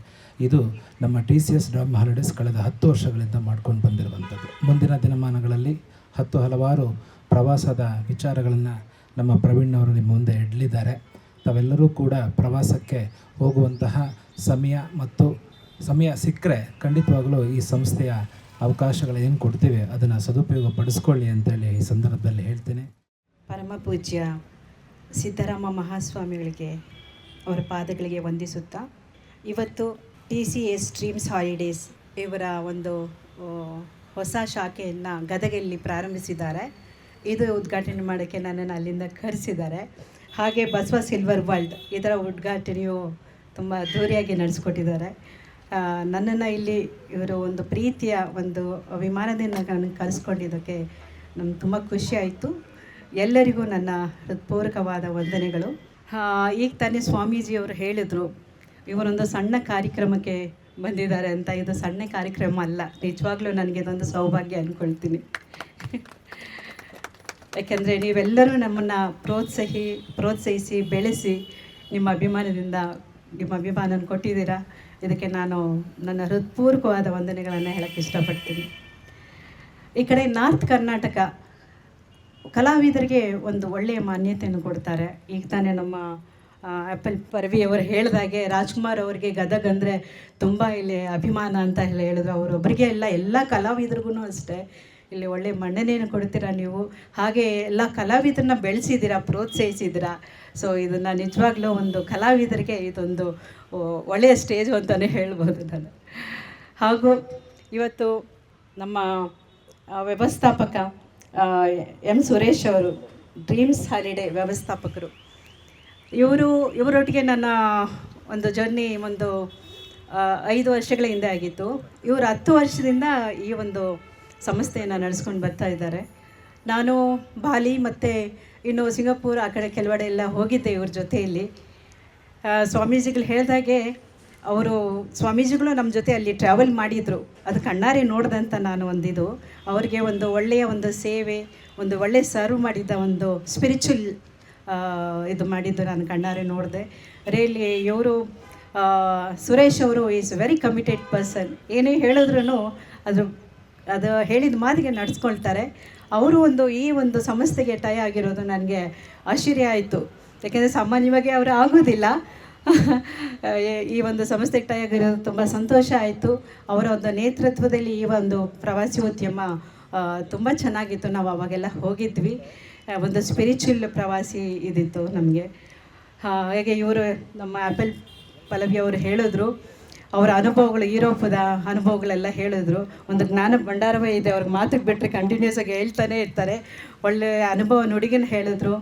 ಇದು ನಮ್ಮ TCS ಡ್ರೀಮ್ ಹಾಲಿಡೇಸ್ ಕಳೆದ 10 ವರ್ಷಗಳಿಂದ ಮಾಡ್ಕೊಂಡು ಬಂದಿರುವಂಥದ್ದು. ಮುಂದಿನ ದಿನಮಾನಗಳಲ್ಲಿ ಹಲವಾರು ಪ್ರವಾಸದ ವಿಚಾರಗಳನ್ನು ನಮ್ಮ ಪ್ರವೀಣ್ ಅವರು ನಿಮ್ಮ ಮುಂದೆ ಇಡಲಿದ್ದಾರೆ. ತಾವೆಲ್ಲರೂ ಕೂಡ ಪ್ರವಾಸಕ್ಕೆ ಹೋಗುವಂತಹ ಸಮಯ ಸಿಕ್ಕರೆ ಖಂಡಿತವಾಗಲೂ ಈ ಸಂಸ್ಥೆಯ ಅವಕಾಶಗಳು ಏನು ಕೊಡ್ತೀವಿ ಅದನ್ನು ಸದುಪಯೋಗ ಪಡಿಸ್ಕೊಳ್ಳಿ ಅಂತೇಳಿ ಈ ಸಂದರ್ಭದಲ್ಲಿ ಹೇಳ್ತೀನಿ. ಪರಮ ಪೂಜ್ಯ ಸಿದ್ದರಾಮ ಮಹಾಸ್ವಾಮಿಗಳಿಗೆ, ಅವರ ಪಾದಗಳಿಗೆ ವಂದಿಸುತ್ತಾ, ಇವತ್ತು TCS ಡ್ರೀಮ್ಸ್ ಹಾಲಿಡೇಸ್ ಇವರ ಒಂದು ಹೊಸ ಶಾಖೆಯನ್ನು ಗದಗಲ್ಲಿ ಪ್ರಾರಂಭಿಸಿದ್ದಾರೆ. ಇದು ಉದ್ಘಾಟನೆ ಮಾಡೋಕ್ಕೆ ನನ್ನನ್ನು ಅಲ್ಲಿಂದ ಕರೆಸಿದ್ದಾರೆ. ಹಾಗೆ ಬಸವ ಸಿಲ್ವರ್ ವರ್ಲ್ಡ್ ಇದರ ಉದ್ಘಾಟನೆಯು ತುಂಬ ಅದ್ಧೂರಿಯಾಗಿ ನಡೆಸ್ಕೊಟ್ಟಿದ್ದಾರೆ. ನನ್ನನ್ನು ಇಲ್ಲಿ ಇವರು ಒಂದು ಪ್ರೀತಿಯ ಒಂದು ವಿಮಾನದಿಂದ ನನಗೆ ಕರೆಸ್ಕೊಂಡಿದ್ದಕ್ಕೆ ನಮ್ಗೆ ತುಂಬ ಖುಷಿ ಆಯಿತು. ಎಲ್ಲರಿಗೂ ನನ್ನ ಹೃತ್ಪೂರ್ವಕವಾದ ವಂದನೆಗಳು. ಈಗ ತಾನೇ ಸ್ವಾಮೀಜಿಯವರು ಹೇಳಿದರು, ಇವರೊಂದು ಸಣ್ಣ ಕಾರ್ಯಕ್ರಮಕ್ಕೆ ಬಂದಿದ್ದಾರೆ ಅಂತ. ಇದು ಸಣ್ಣ ಕಾರ್ಯಕ್ರಮ ಅಲ್ಲ, ನಿಜವಾಗ್ಲೂ ನನಗೆ ಇದೊಂದು ಸೌಭಾಗ್ಯ ಅಂದ್ಕೊಳ್ತೀನಿ. ಯಾಕೆಂದರೆ ನೀವೆಲ್ಲರೂ ನಮ್ಮನ್ನು ಪ್ರೋತ್ಸಾಹಿಸಿ ಬೆಳೆಸಿ ನಿಮ್ಮ ಅಭಿಮಾನ ಕೊಟ್ಟಿದ್ದೀರಾ. ಇದಕ್ಕೆ ನಾನು ನನ್ನ ಹೃತ್ಪೂರ್ವಕವಾದ ವಂದನೆಗಳನ್ನು ಹೇಳೋಕ್ಕೆ ಇಷ್ಟಪಡ್ತೀನಿ. ಈ ಕಡೆ ನಾರ್ತ್ ಕರ್ನಾಟಕ ಕಲಾವಿದರಿಗೆ ಒಂದು ಒಳ್ಳೆಯ ಮಾನ್ಯತೆಯನ್ನು ಕೊಡ್ತಾರೆ. ಈಗ ತಾನೇ ನಮ್ಮ ಪರ್ವಿ ಅವರು ಹೇಳಿದಾಗೆ ರಾಜ್ಕುಮಾರ್ ಅವರಿಗೆ ಗದಗ ಅಂದರೆ ತುಂಬ ಇಲ್ಲಿ ಅಭಿಮಾನ ಅಂತ ಹೇಳಿದ್ರು. ಅವರೊಬ್ಬರಿಗೆ ಎಲ್ಲ ಕಲಾವಿದರಿಗೂ ಅಷ್ಟೇ ಇಲ್ಲಿ ಒಳ್ಳೆಯ ಮನ್ನಣೆಯನ್ನು ಕೊಡ್ತೀರಾ ನೀವು. ಹಾಗೆ ಎಲ್ಲ ಕಲಾವಿದರನ್ನ ಬೆಳೆಸಿದ್ದೀರಾ, ಪ್ರೋತ್ಸಾಹಿಸಿದ್ದೀರಾ. ಸೊ ಇದನ್ನು ನಿಜವಾಗ್ಲೂ ಒಂದು ಕಲಾವಿದರಿಗೆ ಇದೊಂದು ಒಳ್ಳೆಯ ಸ್ಟೇಜು ಅಂತಲೇ ಹೇಳ್ಬೋದು ನಾನು. ಹಾಗೂ ಇವತ್ತು ನಮ್ಮ ವ್ಯವಸ್ಥಾಪಕ M ಸುರೇಶ್ ಅವರು, ಡ್ರೀಮ್ಸ್ ಹಾಲಿಡೇ ವ್ಯವಸ್ಥಾಪಕರು, ಇವರೊಟ್ಟಿಗೆ ನನ್ನ ಒಂದು ಜರ್ನಿ 5 ವರ್ಷಗಳ ಹಿಂದೆ ಆಗಿತ್ತು. ಇವರು 10 ವರ್ಷದಿಂದ ಈ ಒಂದು ಸಂಸ್ಥೆಯನ್ನು ನಡೆಸ್ಕೊಂಡು ಬರ್ತಾ ಇದ್ದಾರೆ. ನಾನು ಬಾಲಿ ಮತ್ತು ಇನ್ನು ಸಿಂಗಾಪುರ್ ಆ ಕಡೆ ಕೆಲವೆಡೆ ಎಲ್ಲ ಹೋಗಿದ್ದೆ ಇವ್ರ ಜೊತೆಯಲ್ಲಿ. ಸ್ವಾಮೀಜಿಗಳು ಹೇಳಿದಾಗೆ ಸ್ವಾಮೀಜಿಗಳು ನಮ್ಮ ಜೊತೆ ಅಲ್ಲಿ ಟ್ರಾವೆಲ್ ಮಾಡಿದರು. ಅದು ಕಣ್ಣಾರೆ ನೋಡ್ದಂತ ನಾನು ಒಂದಿದು ಅವ್ರಿಗೆ ಒಂದು ಒಳ್ಳೆಯ ಒಂದು ಸೇವೆ, ಒಂದು ಒಳ್ಳೆಯ ಸರ್ವ್ ಮಾಡಿದ್ದ ಒಂದು ಸ್ಪಿರಿಚುವಲ್ ಇದು ಮಾಡಿದ್ದು ನಾನು ಕಣ್ಣಾರೆ ನೋಡಿದೆ. ರಿಯಲಿ ಇವರು ಸುರೇಶ್ ಅವರು ಈಸ್ ವೆರಿ ಕಮಿಟೆಡ್ ಪರ್ಸನ್. ಏನೇ ಹೇಳಿದ್ರು ಅದು ಹೇಳಿದ ಮಾತಿಗೆ ನಡೆಸ್ಕೊಳ್ತಾರೆ. ಅವರು ಈ ಒಂದು ಸಂಸ್ಥೆಗೆ ಟೈ ಆಗಿರೋದು ನನಗೆ ಆಶ್ಚರ್ಯ ಆಯಿತು. ಯಾಕೆಂದರೆ ಸಾಮಾನ್ಯವಾಗಿ ಅವರು ಆಗೋದಿಲ್ಲ. ಈ ಒಂದು ಸಂಸ್ಥೆಗೆ ಟೈ ಆಗಿರೋದು ತುಂಬ ಸಂತೋಷ ಆಯಿತು. ಅವರ ಒಂದು ನೇತೃತ್ವದಲ್ಲಿ ಈ ಒಂದು ಪ್ರವಾಸೋದ್ಯಮ ತುಂಬ ಚೆನ್ನಾಗಿತ್ತು. ನಾವು ಅವಾಗೆಲ್ಲ ಹೋಗಿದ್ವಿ. ಒಂದು ಸ್ಪಿರಿಚುವಲ್ ಪ್ರವಾಸಿ ಇದಿತ್ತು ನಮಗೆ. ಹಾಗೆ ಇವರು ನಮ್ಮ ಆ್ಯಪಲ್ ಪಲ್ಲವಿ ಅವರು ಹೇಳಿದ್ರು, ಅವರ ಅನುಭವಗಳು, ಯುರೋಪದ ಅನುಭವಗಳೆಲ್ಲ ಹೇಳಿದ್ರು. ಒಂದು ಜ್ಞಾನ ಭಂಡಾರವೇ ಇದೆ, ಅವ್ರಿಗೆ ಮಾತಿಗೆ ಬಿಟ್ಟರೆ ಕಂಟಿನ್ಯೂಸ್ ಆಗಿ ಹೇಳ್ತಾನೆ ಇರ್ತಾರೆ. ಒಳ್ಳೆಯ ಅನುಭವ ನುಡಿಗನ್ನು ಹೇಳಿದ್ರು.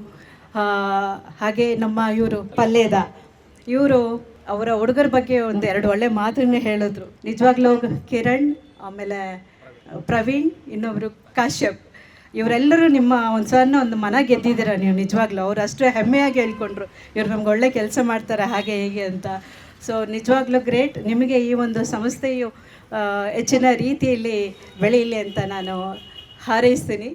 ಹಾಗೆ ನಮ್ಮ ಇವರು ಪಲ್ಲೇದ ಇವರು ಅವರ ಹುಡುಗರ ಬಗ್ಗೆ ಒಂದು 2 ಒಳ್ಳೆ ಮಾತನ್ನೇ ಹೇಳಿದ್ರು. ನಿಜವಾಗ್ಲೂ ಕಿರಣ್, ಆಮೇಲೆ ಪ್ರವೀಣ್, ಇನ್ನೊಬ್ಬರು ಕಾಶ್ಯಪ್, ಇವರೆಲ್ಲರೂ ನಿಮ್ಮ ಒಂದು ಮನ ಗೆದ್ದಿದ್ದೀರ ನೀವು. ನಿಜವಾಗ್ಲೂ ಅವ್ರು ಅಷ್ಟು ಹೆಮ್ಮೆಯಾಗಿ ಹೇಳ್ಕೊಂಡ್ರು, ಇವ್ರು ನಮ್ಗೆ ಒಳ್ಳೆ ಕೆಲಸ ಮಾಡ್ತಾರೆ ಹಾಗೆ ಹೀಗೆ ಅಂತ. ಸೊ ನಿಜವಾಗ್ಲೂ ಗ್ರೇಟ್. ನಿಮಗೆ ಈ ಒಂದು ಸಂಸ್ಥೆಯು ಹೆಚ್ಚಿನ ರೀತಿಯಲ್ಲಿ ಬೆಳೆಯಲಿ ಅಂತ ನಾನು ಹಾರೈಸ್ತೀನಿ.